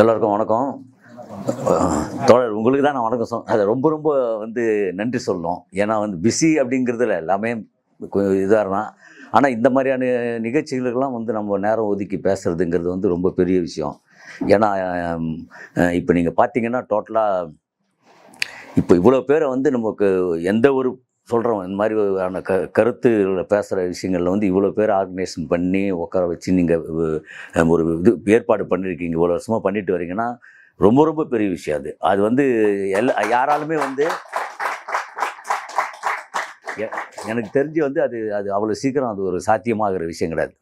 எல்லாருக்கும் வணக்கம். தோழர் உங்களுக்கு தான் நான் வணக்கம் அதை ரொம்ப ரொம்ப நன்றி சொல்லணும். ஏன்னா பிஸி அப்படிங்கிறதுல எல்லாமே இதாக இருந்தால், ஆனால் இந்த மாதிரியான நிகழ்ச்சிகளுக்கெல்லாம் நம்ம நேரம் ஒதுக்கி பேசுகிறதுங்கிறது ரொம்ப பெரிய விஷயம். ஏன்னா இப்போ நீங்கள் பார்த்தீங்கன்னா டோட்டலாக இப்போ இவ்வளோ பேரை நமக்கு எந்த ஒரு சொல்கிறோம் இந்த மாதிரியான கருத்துக்களை பேசுகிற விஷயங்களில் இவ்வளோ பேர் ஆர்கனைசேஷன் பண்ணி உட்கார வச்சு நீங்கள் ஒரு இது ஏற்பாடு பண்ணியிருக்கீங்க, இவ்வளோ வருஷமாக பண்ணிட்டு வரீங்கன்னா ரொம்ப ரொம்ப பெரிய விஷயம். அது யாராலுமே எனக்கு தெரிஞ்சு அது அது அவ்வளோ சீக்கிரம் அது ஒரு சாத்தியமாகிற விஷயம் கிடையாது.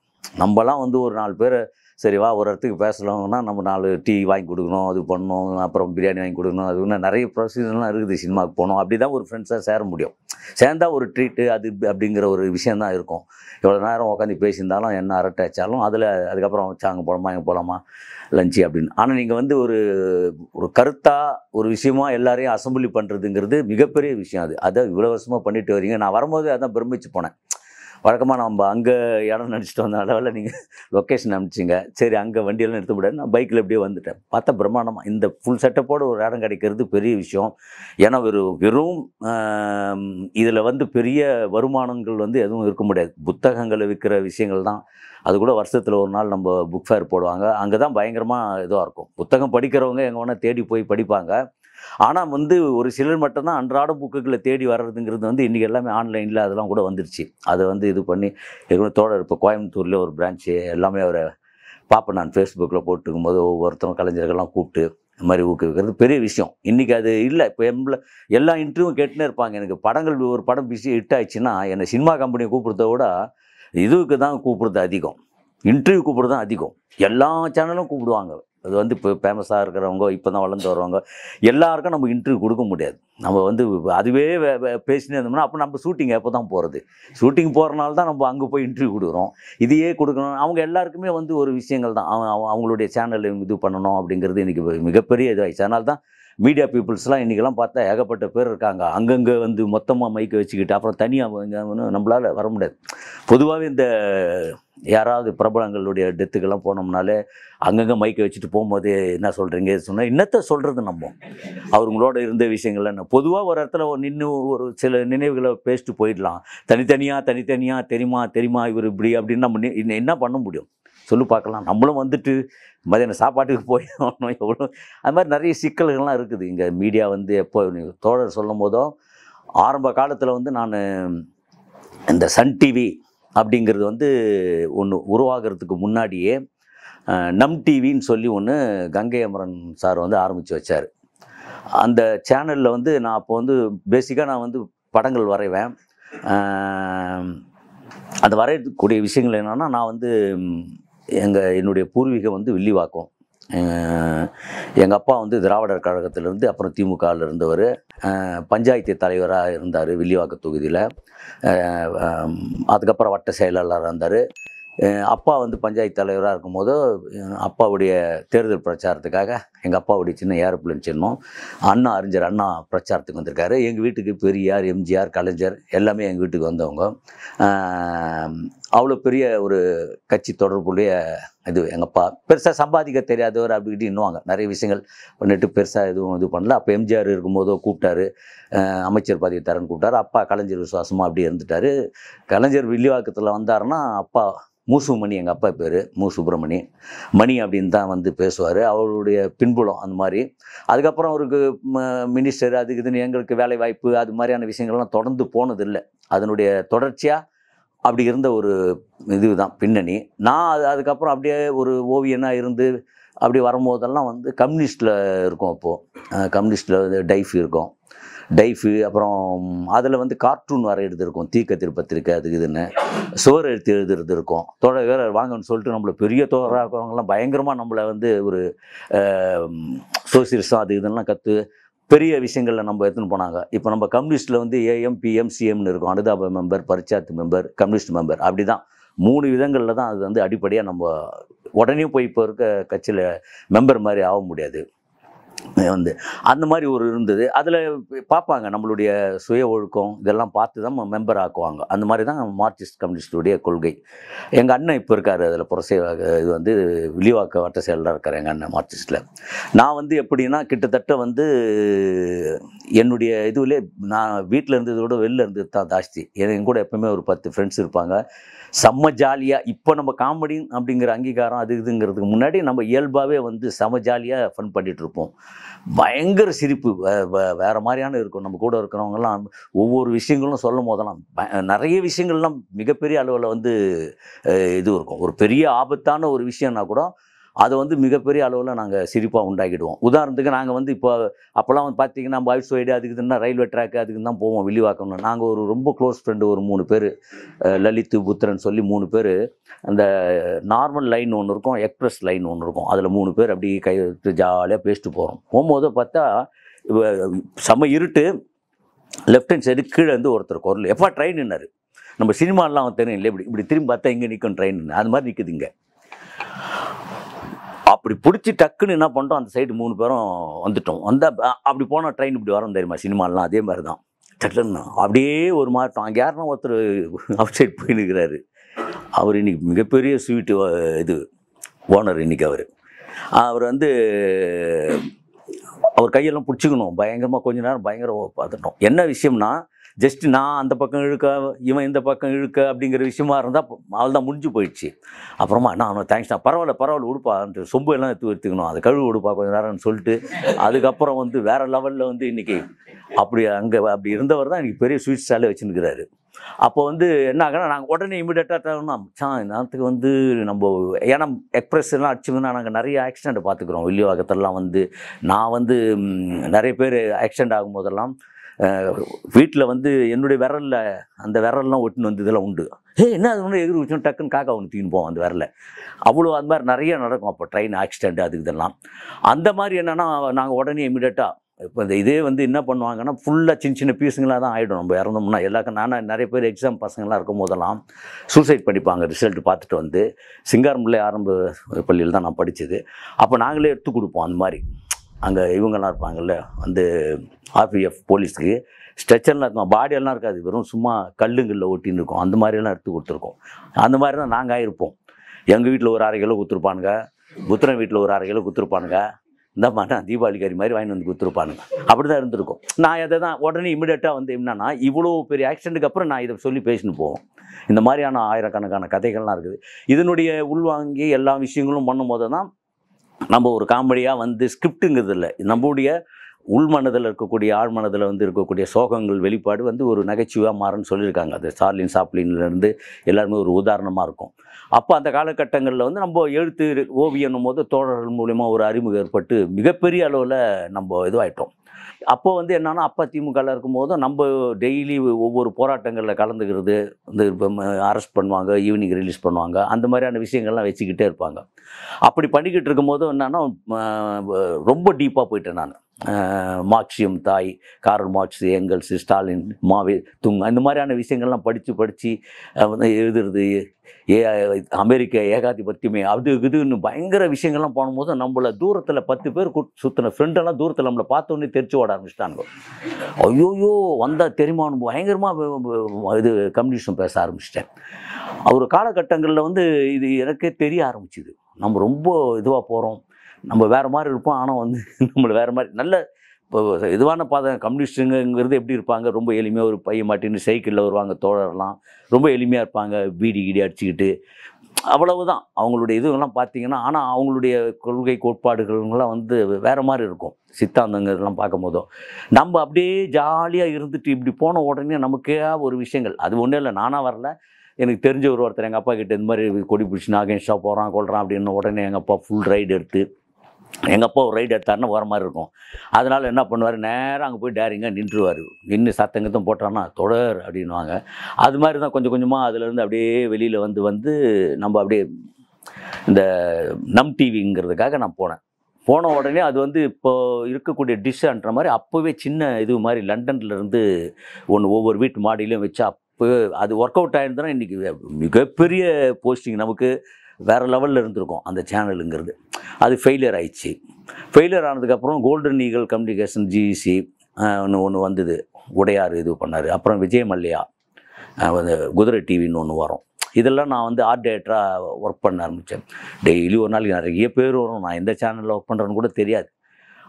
நம்மலாம் ஒரு 4 பேரை சரி வா ஒரு இடத்துக்கு பேசலாம்னா நம்ம 4 டீ வாங்கி கொடுக்கணும், அது பண்ணணும், அப்புறம் பிரியாணி வாங்கி கொடுக்கணும், அது இன்னும் நிறைய ப்ரொசீஜர்லாம் இருக்குது. சினிமாவுக்கு போகணும், அப்படி தான் ஒரு ஃப்ரெண்ட்ஸாக சேர முடியும். சேர்ந்தால் ஒரு ட்ரீட்டு அது அப்படிங்கிற ஒரு விஷயந்தான் இருக்கும். எவ்வளோ நேரம் உட்காந்து பேசியிருந்தாலும் என்ன அரட்டை வச்சாலும் அதுக்கப்புறம் அங்கே போகலாமா இங்கே போகலாமா லஞ்சு அப்படின்னு. ஆனால் நீங்கள் ஒரு கருத்தாக ஒரு விஷயமா எல்லாரையும் அசம்பிளி பண்ணுறதுங்கிறது மிகப்பெரிய விஷயம். அதை இவ்வளோ வருஷமாக பண்ணிட்டு வரீங்க. நான் வரும்போது அதான் பிரமிச்சு போனேன். வழக்கமாக நம்ம அங்கே இடம் நினச்சிட்டு வந்த அளவில் நீங்கள் லொக்கேஷன் அனுப்பிச்சிங்க. சரி அங்கே வண்டியெல்லாம் நிறுத்த முடியாது, நான் பைக்கில் எப்படியே வந்துட்டேன். பார்த்தா பிரம்மாண்டமாக இந்த ஃபுல் செட்டப்போடு ஒரு இடம் கிடைக்கிறது பெரிய விஷயம். ஏன்னா வெறும் இதில் பெரிய வருமானங்கள் எதுவும் இருக்க முடியாது. புத்தகங்களை விற்கிற விஷயங்கள் தான். அது கூட வருஷத்தில் ஒரு நாள் நம்ம புக் ஃபேர் போடுவாங்க. அங்கே தான் பயங்கரமாக இதுவாக இருக்கும். புத்தகம் படிக்கிறவங்க எங்கே வேணால் தேடி போய் படிப்பாங்க. ஆனால் ஒரு சிலர் மட்டும்தான் அன்றாட புக்குகளை தேடி வர்றதுங்கிறது இன்றைக்கி எல்லாமே ஆன்லைனில் அதெல்லாம் கூட வந்துருச்சு. அதை இது பண்ணி தோழர் இப்போ கோயம்புத்தூரில் ஒரு பிரான்ச்சு எல்லாமே அவரை பார்ப்பேன் நான் ஃபேஸ்புக்கில் போட்டுக்கும் போது ஒவ்வொருத்தரும் கலைஞர்கள்லாம் கூப்பிட்டு இந்த மாதிரி ஊக்குவிக்கிறது பெரிய விஷயம். இன்றைக்கி அது இல்லை. இப்போ எல்லா இன்டர்வியூவும் கேட்டுனே இருப்பாங்க. எனக்கு படங்கள் ஒரு படம் பிஸி ஹிட் ஆயிடுச்சுன்னா என்னை சினிமா கம்பெனியை கூப்பிட்றத விட இதுவுக்கு தான் கூப்பிட்றது அதிகம், இன்டர்வியூ கூப்பிட்றது தான் அதிகம். எல்லா சேனலும் கூப்பிடுவாங்க. அது இப்போ ஃபேமஸாக இருக்கிறவங்க, இப்போ தான் வளர்ந்து வருவாங்க, எல்லாருக்கும் நம்ம இன்டர்வியூ கொடுக்க முடியாது. நம்ம அதுவே பேசினே இருந்தோம்னா அப்போ நம்ம ஷூட்டிங் எப்போ தான் போகிறது? ஷூட்டிங் போகிறனால தான் நம்ம அங்கே போய் இன்டர்வியூ கொடுக்குறோம். இதையே கொடுக்கணும். அவங்க எல்லாருக்குமே ஒரு விஷயங்கள் தான் அவங்களுடைய சேனல் இது பண்ணணும் அப்படிங்கிறது இன்றைக்கி மிகப்பெரிய இதாகிடுச்சு. அதனால தான் மீடியா பீப்புள்ஸ்லாம் இன்றைக்கெல்லாம் பார்த்தா ஏகப்பட்ட பேர் இருக்காங்க. அங்கங்கே மொத்தமாக மைக்கை வச்சுக்கிட்டு அப்புறம் தனியாக நம்மளால் வர முடியாது. பொதுவாகவே இந்த யாராவது பிரபலங்களுடைய டெத்துக்கெல்லாம் போனோம்னாலே அங்கங்கே மைக்கை வச்சுட்டு போகும்போது என்ன சொல்கிறீங்க சொன்னால் இன்னத்தை சொல்கிறது நம்ம அவங்களோட இருந்த விஷயங்கள்லாம் என்ன பொதுவாக ஒரு இடத்துல நின்று ஒரு சில நினைவுகளை பேசிட்டு போயிடலாம். தனித்தனியாக தெரியுமா இவர் இப்படி அப்படின்னு நம்ம என்ன பண்ண முடியும் சொல்லி பார்க்கலாம். நம்மளும் மதியானம் சாப்பாட்டுக்கு போயிடணும் எவ்வளோ அது மாதிரி நிறைய சிக்கல்கள்லாம் இருக்குது. இங்கே மீடியா எப்போ தோழர் சொல்லும் போதோ ஆரம்ப காலத்தில் நான் இந்த சன் டிவி அப்படிங்கிறது ஒன்று உருவாகிறதுக்கு முன்னாடியே நம் டிவின்னு சொல்லி ஒன்று கங்கை அமரன் சார் ஆரம்பித்து வச்சார். அந்த சேனலில் நான் அப்போ பேசிக்காக நான் படங்கள் வரைவேன். அந்த வரையக்கூடிய விஷயங்கள் என்னென்னா நான் என்னுடைய பூர்வீகம் வில்லிவாக்கம். எங்கள் அப்பா திராவிடர் கழகத்திலேருந்து அப்புறம் திமுகவில் இருந்தவர். பஞ்சாயத்து தலைவராக இருந்தார் வில்லிவாக்க தொகுதியில். அதுக்கப்புறம் வட்ட செயலாளராக இருந்தார். அப்பா பஞ்சாயத்து தலைவராக இருக்கும்போது அப்பாவுடைய தேர்தல் பிரச்சாரத்துக்காக எங்கள் அப்பாவுடைய சின்ன ஏரோப்ளேன் சின்னம் அறிஞர் அண்ணா பிரச்சாரத்துக்கு வந்திருக்காரு. எங்கள் வீட்டுக்கு பெரியார், எம்ஜிஆர், கலைஞர் எல்லாமே எங்கள் வீட்டுக்கு வந்தவங்க. அவ்வளோ பெரிய ஒரு கட்சி தொடர்புடைய எங்கள் அப்பா பெருசாக சம்பாதிக்க தெரியாதவர் அப்படிக்கிட்டு இன்னுவாங்க நிறைய விஷயங்கள் பண்ணிட்டு பெருசாக எதுவும் இது பண்ணல. அப்போ எம்ஜிஆர் இருக்கும்போதோ கூப்பிட்டாரு, அமைச்சர் பதவி தரேன்னு கூப்பிட்டாரு. அப்பா கலைஞர் விசுவாசமாக அப்படி இருந்துட்டார். கலைஞர் வில்லிவாக்கத்தில் வந்தாருன்னா அப்பா மூசு மணி, எங்கள் அப்பா பேர் மூ சுப்பிரமணி மணி அப்படின்னு தான் பேசுவார். அவருடைய பின்புலம் அந்த மாதிரி. அதுக்கப்புறம் அவருக்கு மினிஸ்டர் அதுக்கு இதுன்னு எங்களுக்கு வேலை வாய்ப்பு அது மாதிரியான விஷயங்கள்லாம் தொடர்ந்து போனதில்லை. அதனுடைய தொடர்ச்சியாக அப்படி இருந்த ஒரு இதுதான் பின்னணி. நான் அதுக்கப்புறம் அப்படியே ஒரு ஓவியனாக இருந்து அப்படி வரும்போதெல்லாம் கம்யூனிஸ்டில் இருக்கும். அப்போது கம்யூனிஸ்டில் டைஃப் இருக்கும். அப்புறம் அதில் கார்ட்டூன் வரையிறது இருக்கும். தீக்கத்திரு பத்திரிக்கை அதுக்கு இதுன்னு சுவர் எழுத்து எழுதுறது இருக்கும். வேறு வாங்கன்னு சொல்லிட்டு நம்மளை பெரிய தோழராக இருக்கிறவங்கலாம் பயங்கரமாக நம்மளை ஒரு சோசியலிசம் அது இதெல்லாம் கற்று பெரிய விஷயங்களில் நம்ம எடுத்துன்னு போனாங்க. இப்போ நம்ம கம்யூனிஸ்ட்டில் ஏஎம், பிஎம், சிஎம்னு இருக்கும். அனுதாப மெம்பர், பரிச்சாத்து மெம்பர், கம்யூனிஸ்ட் மெம்பர். அப்படி தான் 3 விதங்களில் தான் அது அடிப்படையாக நம்ம உடனே போய் இப்போ இருக்க கட்சியில் மெம்பர் மாதிரி ஆக முடியாது. வந்து அந்த மாதிரி ஒரு இருந்தது. அதில் பார்ப்பாங்க நம்மளுடைய சுய ஒழுக்கம் இதெல்லாம் பார்த்து தான் மெம்பர் ஆக்குவாங்க. அந்த மாதிரி தான் மார்க்சிஸ்ட் கம்யூனிஸ்டுடைய கொள்கை. எங்கள் அண்ணன் இப்போ இருக்கார் அதில் இது வந்து வில்லிவாக்க வட்ட செயலராக இருக்கார் எங்கள் அண்ணன் மார்க்சிஸ்டில். நான் வந்து எப்படின்னா கிட்டத்தட்ட வந்து என்னுடைய இதுவிலே நான் வீட்டில் இருந்ததை விட வெளில இருந்தது தான் ஜாஸ்தி. என் கூட எப்பவுமே ஒரு 10 ஃப்ரெண்ட்ஸ் இருப்பாங்க. செம்ம ஜாலியாக இப்போ நம்ம காமெடி அப்படிங்கிற அங்கீகாரம் அது இதுங்கிறதுக்கு முன்னாடி நம்ம இயல்பாகவே வந்து செம்ம ஜாலியாக ஃபன் பண்ணிகிட்ருப்போம். பயங்கர சிரிப்பு வேறு மாதிரியான இருக்கும். நம்ம கூட இருக்கிறவங்கலாம் ஒவ்வொரு விஷயங்களும் சொல்லும் போதெல்லாம் நிறைய விஷயங்கள்லாம் மிகப்பெரிய அளவில் வந்து இது இருக்கும். ஒரு பெரிய ஆபத்தான ஒரு விஷயம்னா கூட அதை வந்து மிகப்பெரிய அளவில் நாங்கள் சிரிப்பாக உண்டாக்கிடுவோம். உதாரணத்துக்கு நாங்கள் வந்து இப்போ அப்போல்லாம் வந்து பார்த்திங்கன்னா பாய்ஸ் சைடு அதுக்கு தான் ரயில்வே ட்ராக்கு அதுக்கு தான் போவோம் வில்லிவாக்கம்னு. நாங்கள் ஒரு ரொம்ப க்ளோஸ் ஃப்ரெண்டு ஒரு 3 பேர், லலித் புத்திரன் சொல்லி 3 பேர், அந்த நார்மல் லைன் ஒன்று இருக்கும், எக்ஸ்பிரஸ் லைன் ஒன்று இருக்கும். அதில் 3 பேர் அப்படி கை ஜாலியாக பேசிட்டு போகிறோம். போகும்போது பார்த்தா செம்ம இருட்டு. லெஃப்ட் ஹேண்ட் சைடு கீழே வந்து ஒருத்தர் குரல், எப்போ ட்ரெயின்னாரு. நம்ம சினிமாலாம் தெரியும் இல்லை, இப்படி திரும்பி பார்த்தா இங்கே நிற்கும் ட்ரெயின், அது மாதிரி நிற்குது இங்கே. அப்படி பிடிச்சி டக்குன்னு என்ன பண்ணுறோம், அந்த சைடு 3 பேரும் வந்துட்டோம். அப்படி போனால் ட்ரெயின் இப்படி வரோம் தெரியுமா சினிமாலாம், அதே மாதிரி தான். டக்குன்னு அப்படியே ஒரு மாற்றம். அங்கே யாருன்னா ஒருத்தர் அவுட் சைட் போய் நிற்கிறாரு. அவர் இன்றைக்கி மிகப்பெரிய ஸ்வீட்டு இது ஓனர். இன்றைக்கி அவர் வந்து அவர் கையெல்லாம் பிடிச்சிக்கணும் பயங்கரமாக. கொஞ்ச நேரம் பயங்கர பார்த்துட்டோம். என்ன விஷயம்னா, ஜஸ்ட் நான் அந்த பக்கம் இழுக்க இவன் இந்த பக்கம் இழுக்க அப்படிங்கிற விஷயமா இருந்தால் அவள் தான் முடிஞ்சு போயிடுச்சு. அப்புறமா நான் தேங்க்ஸ் தான், பரவாயில்ல உடுப்பான்ட்டு சொம்பு எல்லாம் எடுத்துக்கணும், அதை கழுவு உடுப்பா கொஞ்சம் நேரம்னு சொல்லிட்டு அதுக்கப்புறம் வந்து வேறு லெவலில் வந்து இன்றைக்கி அப்படி இருந்தவர் தான் இன்றைக்கி பெரிய ஸ்வீட் ஸ்டாலே வச்சுருக்கிறாரு. அப்போ வந்து என்ன ஆகுனா, நாங்கள் உடனே இமீடியட்டாக நேரத்துக்கு வந்து நம்ம ஏன்னா எக்ஸ்பிரஸ் எல்லாம் அடிச்சோம்னா நாங்கள் நிறைய ஆக்சிடெண்ட் பார்த்துக்குறோம். வில்லிவாக்கத்தெல்லாம் வந்து நான் வந்து நிறைய பேர் ஆக்சிடெண்ட் ஆகும்போதெல்லாம் வீட்டில் வந்து என்னுடைய விரலில் அந்த விரல்லாம் ஒட்டின்னு வந்து இதெல்லாம் உண்டு. என்ன அது ஒன்று எதிர் வச்சோம் டக்குன்னு காக்கா ஒன்று தூக்கின்னு போவோம் அந்த விரலை. அவ்வளோ அது மாதிரி நிறைய நடக்கும். அப்போ ட்ரெயின் ஆக்சிடெண்ட் அது இதெல்லாம் அந்த மாதிரி என்னென்னா நாங்கள் உடனே இமீடியட்டாக இப்போ இந்த இதே வந்து என்ன பண்ணுவாங்கன்னா ஃபுல்லாக சின்ன பீஸுங்களாக தான் ஆகிடும். நம்ம இறந்தோம்னா எல்லாருக்கும் நிறைய பேர் எக்ஸாம் பசங்களாம் இருக்கும் போதெல்லாம் சூசைட் பண்ணிப்பாங்க. ரிசல்ட் பார்த்துட்டு வந்து சிங்காரம்பிள்ளை ஆரம்ப பள்ளியில் தான் நான் படித்தது. அப்போ நாங்களே எடுத்து கொடுப்போம். அந்த மாதிரி அங்கே இவங்கெல்லாம் இருப்பாங்கள்ல, வந்து ஆர்பிஎஃப் போலீஸுக்கு ஸ்ட்ரெச்சர்லாம் இருக்கும், பாடியெல்லாம் இருக்காது, வெறும் சும்மா கல்லுங்களில் ஒட்டின்னு இருக்கும். அந்த மாதிரியெல்லாம் எடுத்து கொடுத்துருக்கோம். அந்த மாதிரி தான் நாங்கள் ஆகிருப்போம். எங்கள் வீட்டில் ஒரு 1/2 கிலோ கொடுத்துருப்பானுங்க, புத்திரன் வீட்டில் ஒரு 1/2 கிலோ கொடுத்துருப்பானுங்க, இந்த மாதிரி தீபாவளி கறி மாதிரி வாங்கி வந்து கொடுத்துருப்பானுங்க. அப்படி தான் இருந்திருக்கும். நான் அதை தான் உடனே இமிடியேட்டாக வந்து என்னன்னா, இவ்வளோ பெரிய ஆக்சிடெண்ட்டுக்கு அப்புறம் நான் இதை சொல்லி பேசின்னு போவோம். இந்த மாதிரியான ஆயிரக்கணக்கான கதைகள்லாம் இருக்குது. இதனுடைய உள்வாங்கி எல்லா விஷயங்களும் பண்ணும் போது தான் நம்ம ஒரு காமெடியாக வந்து ஸ்கிரிப்டுங்கிறது இல்லை, நம்மளுடைய உள்மனதில் இருக்கக்கூடிய ஆழ்மனதில் வந்து இருக்கக்கூடிய சோகங்கள் வெளிப்பாடு வந்து ஒரு நகைச்சுவையாக மாறுன்னு சொல்லியிருக்காங்க. அது சார்லின் சாப்ளின்லேருந்து எல்லாருமே ஒரு உதாரணமாக இருக்கும். அப்போ அந்த காலகட்டங்களில் வந்து நம்ம எழுத்து ஓவியனும் போது தோழர்கள் மூலிமா ஒரு அறிமுகம் ஏற்பட்டு மிகப்பெரிய அளவில் நம்ம இதுவாகிட்டோம். அப்போ வந்து என்னென்னா, அப்பா திமுகவில் இருக்கும்போது நம்ம டெய்லி ஒவ்வொரு போராட்டங்களில் கலந்துக்கிறது, இந்த அரெஸ்ட் பண்ணுவாங்க, ஈவினிங் ரிலீஸ் பண்ணுவாங்க, அந்த மாதிரியான விஷயங்கள்லாம் வச்சுக்கிட்டே இருப்பாங்க. அப்படி பண்ணிக்கிட்டு இருக்கும்போது என்னென்னா ரொம்ப டீப்பாக போயிட்டேன் நான். மார்க்சியம் தாய், கார்ல் மார்க்ஸ், ஏங்கல்ஸ், ஸ்டாலின், மாவே துங், அந்த மாதிரியான விஷயங்கள்லாம் படித்து எழுதுறது, அமெரிக்க ஏகாதிபத்தியமே அது இதுன்னு பயங்கர விஷயங்கள்லாம் போகும்போது நம்மளை தூரத்தில் 10 பேர் சுற்றின ஃப்ரெண்டெல்லாம் தூரத்தில் நம்மளை பார்த்தோன்னே தெரிச்சு ஓட ஆரம்பிச்சிட்டாங்க. ஐயோயோ வந்தால் தெரியுமான்னு பயங்கரமாக இது கம்யூனிஸ்டம் பேச ஆரம்பிச்சிட்டேன். ஒரு காலகட்டங்களில் வந்து இது எனக்கே தெரிய ஆரம்பிச்சுது. நம்ம ரொம்ப இதுவாக போகிறோம், நம்ம வேறு மாதிரி இருப்போம், ஆனால் வந்து நம்மளை வேறு மாதிரி நல்ல இப்போ இதுவான பாதை. கம்யூனிஸ்ட்டுங்கிறது எப்படி இருப்பாங்க, ரொம்ப எளிமையாக ஒரு பையன் மாட்டின்னு சைக்கிளில் வருவாங்க தோழர்லாம், ரொம்ப எளிமையாக இருப்பாங்க, பீடி கீடி அடிச்சுக்கிட்டு, அவ்வளவுதான் அவங்களுடைய இதுவெல்லாம் பார்த்திங்கன்னா. ஆனால் அவங்களுடைய கொள்கை கோட்பாடுகள்லாம் வந்து வேறு மாதிரி இருக்கும். சித்தாந்தங்கள்லாம் பார்க்கும் போதும் நம்ம அப்படியே ஜாலியாக இருந்துட்டு இப்படி போன உடனே நமக்கே ஒரு விஷயங்கள், அது ஒன்றும் இல்லை, நானாக வரல, எனக்கு தெரிஞ்ச ஒருத்தர் எங்கள் அப்பா கிட்ட இந்த மாதிரி கொடி பிடிச்சி நாகேஷாக போகிறான் கொள்கிறான் அப்படின்னு உடனே எங்கள் அப்பா ஃபுல் ரைடு எடுத்து, எங்கள் அப்பா ஒரு ரைடு எடுத்தாருன்னா வர மாதிரி இருக்கும். அதனால் என்ன பண்ணுவார், நேராக அங்கே போய் டேரிங்காக நின்றுவார். நின்று சத்தங்கத்தம் போட்டான்னா தொடர் அப்படின்வாங்க. அது மாதிரி தான் கொஞ்சம் கொஞ்சமாக அதுலேருந்து அப்படியே வெளியில் வந்து நம்ம அப்படியே இந்த நம் டிவிங்கிறதுக்காக நான் போன உடனே அது வந்து இப்போது இருக்கக்கூடிய டிஷ்ஷுன்ற மாதிரி அப்போவே சின்ன இது மாதிரி லண்டன்லேருந்து ஒன்று ஒவ்வொரு வீட்டு மாடியிலையும் வச்சு அப்போ அது ஒர்க் அவுட் ஆகிருந்தோன்னா இன்றைக்கி மிகப்பெரிய போஸ்டிங் நமக்கு. வேறு லெவலில் இருந்திருக்கும் அந்த சேனலுங்கிறது. அது ஃபெயிலியர் ஆயிடுச்சு. ஃபெயிலியர் ஆனதுக்கப்புறம் கோல்டன் ஈகிள் கம்யூனிகேஷன் ஜிஇசி ஒன்று வந்தது. உடையார் இது பண்ணார். அப்புறம் விஜய் மல்லையா வந்து குதிரை டிவின்னு ஒன்று வரும். இதெல்லாம் நான் வந்து ஆர்ட் டைரக்டராக ஒர்க் பண்ண ஆரம்பித்தேன். டெய்லி ஒரு நாளைக்கு நிறைய பேர் வரும். நான் எந்த சேனலில் ஒர்க் பண்ணுறேன்னு கூட தெரியாது.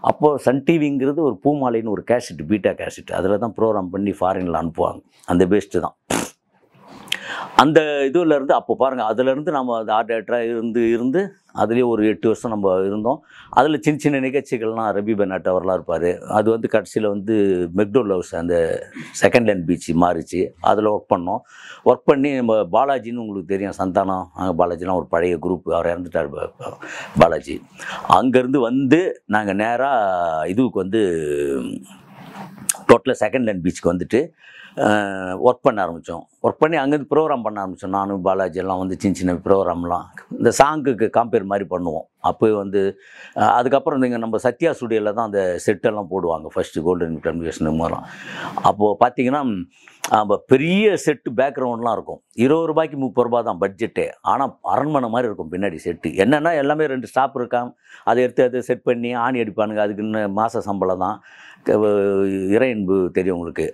அப்போது சன் டிவிங்கிறது ஒரு பூமாலைன்னு ஒரு கேசட், பீட்டா கேசட், அதில் தான் ப்ரோக்ராம் பண்ணி ஃபாரினில் அனுப்புவாங்க. அந்த பெஸ்ட்டு தான். அந்த இதுலேருந்து அப்போ பாருங்கள், அதுலேருந்து நம்ம அந்த ஆர்ட் டைரக்டராக இருந்து அதுலேயே ஒரு 8 வருஷம் நம்ம இருந்தோம். அதில் சின்ன சின்ன நிகழ்ச்சிகள்லாம் ரபி பெனாட் அவர்லாம் இருப்பார். அது வந்து கடைசியில் வந்து மெக்டோல் ஹவுஸ் அந்த செகண்ட் லைன் பீச் மாறிச்சு. அதில் ஒர்க் பண்ணோம். ஒர்க் பண்ணி நம்ம பாலாஜின்னு உங்களுக்கு தெரியும், சந்தானம் பாலாஜிலாம் ஒரு பழைய குரூப். அவர் இறந்துட்டார் பாலாஜி. அங்கேருந்து வந்து நாங்கள் நேராக இதுவுக்கு வந்து டோட்டலாக செகண்ட் லைன் பீச்சுக்கு வந்துட்டு ஒர்க் பண்ண ஆரம்பித்தோம். ஒர்க் பண்ணி அங்கேருந்து ப்ரோக்ராம் பண்ண ஆரம்பித்தோம். நானும் பாலாஜி எல்லாம் வந்து சின்ன சின்ன ப்ரோக்ராம்லாம் இந்த சாங்குக்கு காம்பேர் மாதிரி பண்ணுவோம். அப்போ வந்து அதுக்கப்புறம் இங்கே நம்ம சத்யா ஸ்டுடியோவில் தான் அந்த செட்டெல்லாம் போடுவாங்க ஃபஸ்ட்டு கோல்டன் கம்யூனிகேஷன் மூலம். அப்போது பார்த்தீங்கன்னா பெரிய செட்டு பேக்ரவுண்ட்லாம் இருக்கும். 20 ரூபாய்க்கு 30 ரூபா தான் பட்ஜெட்டே. ஆனால் அரண்மனை மாதிரி இருக்கும் பின்னாடி செட்டு. என்னென்னா எல்லாமே 2 ஸ்டாப் இருக்காங்க. அதை எடுத்து செட் பண்ணி ஆணி அடிப்பானுங்க. அதுக்கு இன்னும் மாத சம்பளம் தான். இறையன்பு தெரியும் உங்களுக்கு.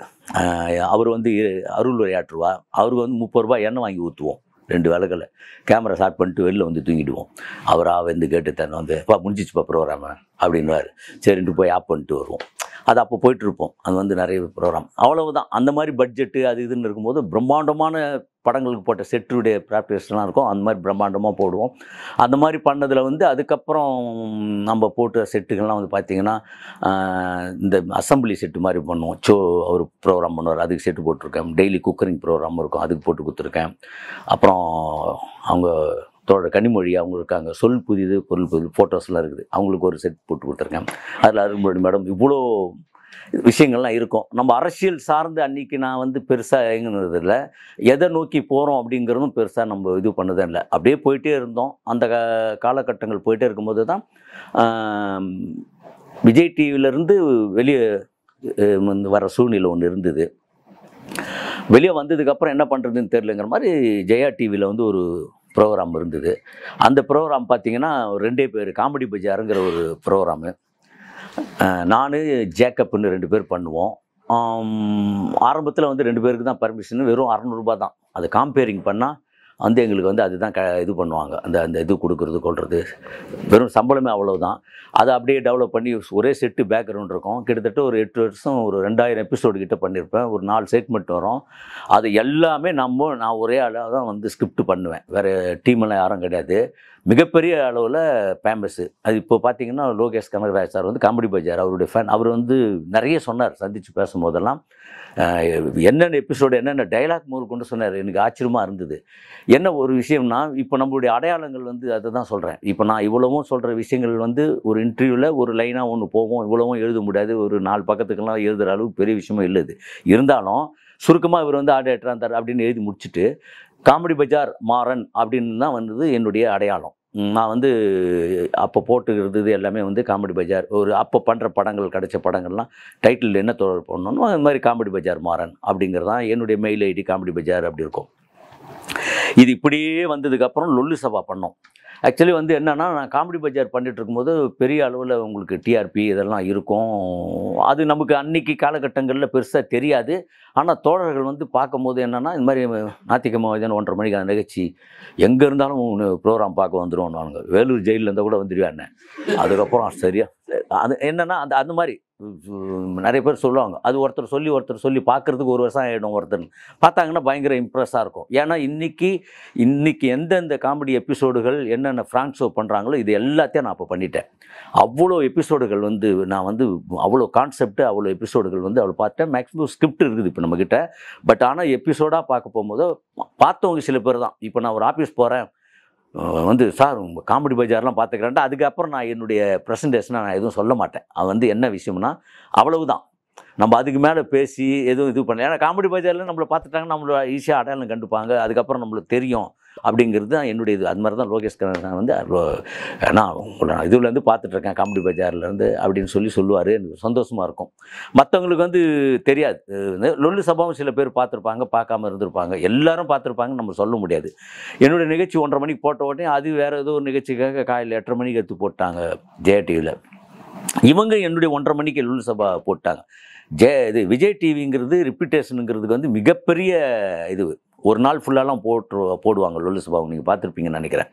அவர் வந்து அருள் உரையாற்றுவா. அவருக்கு வந்து 30 ரூபா எண்ணெய் வாங்கி ஊற்றுவோம். 2 விளக்கில் கேமரா ஸ்டார்ட் பண்ணிட்டு வெளில வந்து தூங்கிடுவோம். அவராக வந்து கேட்டு தண்ணி வந்து முடிஞ்சிச்சுப்பா ப்ரோக்ராமு அப்படின்வார். சரின்ட்டு போய் ஆப் பண்ணிட்டு வருவோம். அது அப்போ போயிட்டுருப்போம். அது வந்து நிறைய ப்ரோக்ராம் அவ்வளவுதான். அந்த மாதிரி பட்ஜெட்டு அது இதுன்னு இருக்கும்போது பிரம்மாண்டமான படங்களுக்கு போட்ட செட்டுடைய ப்ராக்டிஸ்லாம் இருக்கும். அந்த மாதிரி பிரம்மாண்டமாக போடுவோம். அந்த மாதிரி பண்ணதில் வந்து அதுக்கப்புறம் நம்ம போட்ட செட்டுகள்லாம் வந்து பார்த்திங்கன்னா இந்த அசம்பிளி செட்டு மாதிரி பண்ணுவோம். அவர் ப்ரோக்ராம் பண்ணுவார், அதுக்கு செட்டு போட்டிருக்கேன். டெய்லி குக்கரிங் ப்ரோக்ராம் இருக்கும், அதுக்கு போட்டு கொடுத்துருக்கேன். அப்புறம் அவங்க கனிமொழி அவங்க இருக்காங்க, சொல் புதிது பொருள் புதிது ஃபோட்டோஸ்லாம் இருக்குது, அவங்களுக்கு ஒரு செட் போட்டு கொடுத்துருக்கேன். அதில் அருள்மொழி மேடம் இவ்வளோ விஷயங்கள்லாம் இருக்கும். நம்ம அரசியல் சார்ந்து அன்றைக்கி நான் வந்து பெருசாக இயங்குனதில்லை. எதை நோக்கி போகிறோம் அப்படிங்கிறதும் பெருசாக நம்ம இது பண்ணதும் இல்லை. அப்படியே போயிட்டே இருந்தோம். அந்த காலகட்டங்கள் போயிட்டே இருக்கும்போது தான் விஜய் டிவியிலேருந்து வெளியே வர சூழ்நிலை ஒன்று இருந்தது. வெளியே வந்ததுக்கப்புறம் என்ன பண்ணுறதுன்னு தெரிலங்கிற மாதிரி ஜெயா டிவியில் வந்து ஒரு ப்ரோக்ராம் இருந்தது. அந்த ப்ரோக்ராம் பார்த்திங்கன்னா 2 பேர், காமெடி பஜாருங்கிற ஒரு ப்ரோக்ராமு. நான் ஜேக்கப்னு 2 பேர் பண்ணுவோம். ஆரம்பத்தில் வந்து 2 பேருக்கு தான் பர்மிஷன். வெறும் 600 ரூபா தான். அது காம்பேரிங் பண்ணால் வந்து எங்களுக்கு வந்து அதுதான் இது பண்ணுவாங்க. அந்த இது கொடுக்குறது கொள்வது வெறும் சம்பளமே அவ்வளோதான். அதை அப்படியே டெவலப் பண்ணி ஒரே செட்டு பேக்ரவுண்ட் இருக்கும். கிட்டத்தட்ட ஒரு 8 வருஷம் ஒரு 2000 எபிசோடு கிட்ட பண்ணியிருப்பேன். ஒரு 4 செக்மெண்ட் வரும். அது எல்லாமே நான் ஒரே ஆளாக தான் வந்து ஸ்கிரிப்ட் பண்ணுவேன். வேறு டீமெல்லாம் யாரும் கிடையாது. மிகப்பெரிய அளவில் ஃபேமஸ்ஸு. அது இப்போ பார்த்தீங்கன்னா லோகேஷ் கனகராஜ் சார் வந்து காமெடி பஜார் அவருடைய ஃபேன். அவர் வந்து நிறைய சொன்னார் சந்தித்து பேசும்போதெல்லாம். என்னென்ன எபிசோடு என்னென்ன டைலாக் முதல் கொண்டு சொன்னார். எனக்கு ஆச்சரியமாக இருந்தது. என்ன ஒரு விஷயம்னா, இப்போ நம்மளுடைய அடையாளங்கள் வந்து அதை தான் சொல்கிறேன். இப்போ நான் இவ்வளவும் சொல்கிற விஷயங்கள் வந்து ஒரு இன்டர்வியூவில் ஒரு லைனாக ஒன்று போகும். இவ்வளவும் எழுத முடியாது. ஒரு 4 பக்கத்துக்கெல்லாம் எழுதுகிற அளவுக்கு பெரிய விஷயமும் இல்லை இது. இருந்தாலும் சுருக்கமாக இவர் வந்து ஆர்ட் டைரக்டராக இருந்தார் அப்படின்னு எழுதி முடிச்சுட்டு காமெடி பஜார் மாறன் அப்படின்னு தான் வந்தது என்னுடைய அடையாளம். நான் வந்து அப்போ போட்டுக்கிறது எல்லாமே வந்து காமெடி பஜார். ஒரு அப்போ பண்ணுற படங்கள், கிடைச்ச படங்கள்லாம் டைட்டில் என்ன தொடர் பண்ணணும், அது மாதிரி காமெடி பஜார் மாறன் அப்படிங்கிறது தான் என்னுடைய மெயில் ஐடி. காமெடி பஜார் அப்படி இருக்கும். இது இப்படியே வந்ததுக்கப்புறம் லொல்லு சபா பண்ணோம். ஆக்சுவலி வந்து என்னென்னா, நான் காமெடி பஜார் பண்ணிகிட்டு இருக்கும்போது பெரிய அளவில் உங்களுக்கு டிஆர்பி இதெல்லாம் இருக்கும். அது நமக்கு அன்றைக்கி காலகட்டங்களில் பெருசாக தெரியாது. ஆனால் தோழர்கள் வந்து பார்க்கும்போது என்னென்னா, இந்த மாதிரி ஞாயிற்றுக்கிழமை 1:30 மணிக்கு அந்த நிகழ்ச்சி எங்கே இருந்தாலும் ப்ரோக்ராம் பார்க்க வந்துடுவோம். நாங்கள் வேலூர் ஜெயிலில் இருந்தால் கூட வந்துடுவேன். அதுக்கப்புறம் சரியா அது என்னென்னா அந்த மாதிரி நிறைய பேர் சொல்லுவாங்க. அது ஒருத்தர் சொல்லி பார்க்குறதுக்கு 1 வருஷம் ஆகிடும். ஒருத்தர் பார்த்தாங்கன்னா பயங்கர இம்ப்ரெஸ்ஸாக இருக்கும். ஏன்னா இன்றைக்கி எந்தெந்த காமெடி எபிசோடுகள் என்னென்ன ஃப்ராங்க் ஷோ பண்ணுறாங்களோ இது எல்லாத்தையும் நான் அப்போ பண்ணிட்டேன். அவ்வளோ எபிசோடுகள் வந்து நான் வந்து அவ்வளோ கான்செப்ட், அவ்வளோ எபிசோடுகள் வந்து அவ்வளோ பார்த்தேன். மேக்ஸிமம் ஸ்கிரிப்ட் இருக்குது இப்போ நம்மக்கிட்ட. பட் ஆனால் எபிசோடாக பார்க்க போகும்போது பார்த்தவங்க சில பேர் தான். இப்போ நான் ஒரு ஆஃபீஸ் போகிறேன் வந்து, சார் உங்கள் காமெடி பஜார்லாம் பார்த்துக்கிறேன்ட்டு அதுக்கப்புறம் நான் என்னுடைய ப்ரெசன்டேஷனை நான் எதுவும் சொல்ல மாட்டேன். அது வந்து என்ன விஷயம்னா அவ்வளவுதான். நம்ம அதுக்கு மேலே பேசி எதுவும் இது பண்ணல. ஏன்னா காமெடி பஜாரில் நம்மளை பார்த்துட்டாங்கன்னா நம்மளை ஈஸியாக அடையாளம் கண்டுப்பாங்க. அதுக்கப்புறம் நம்மளுக்கு தெரியும் அப்படிங்கிறது தான் என்னுடைய இது. அது மாதிரி தான் லோகேஷ் கனகராஜன் வந்து நான் இதுலேருந்து பார்த்துட்ருக்கேன் காமெடி பஜார்லேருந்து அப்படின்னு சொல்லுவார். எனக்கு சந்தோஷமாக இருக்கும். மற்றவங்களுக்கு வந்து தெரியாது. லொல்லு சபாவும் சில பேர் பார்த்துருப்பாங்க, பார்க்காம இருந்திருப்பாங்க. எல்லாரும் பார்த்துருப்பாங்கன்னு நம்ம சொல்ல முடியாது. என்னுடைய நிகழ்ச்சி 1:30 மணிக்கு போட்ட உடனே அது வேறு ஏதோ ஒரு நிகழ்ச்சிக்காக காலையில் 8:30 மணிக்கு எடுத்து போட்டாங்க ஜெயா டிவியில். இவங்க என்னுடைய 1:30 மணிக்கு லொல்லு சபா போட்டாங்க. இது விஜய் டிவிங்கிறது ரிப்பீட்டேஷனுங்கிறதுக்கு வந்து மிகப்பெரிய இது. ஒரு நாள் ஃபுல்லாலாம் போடுவாங்க லொல்லு சபாவை. நீங்கள் பார்த்துருப்பீங்கன்னு நினைக்கிறேன்.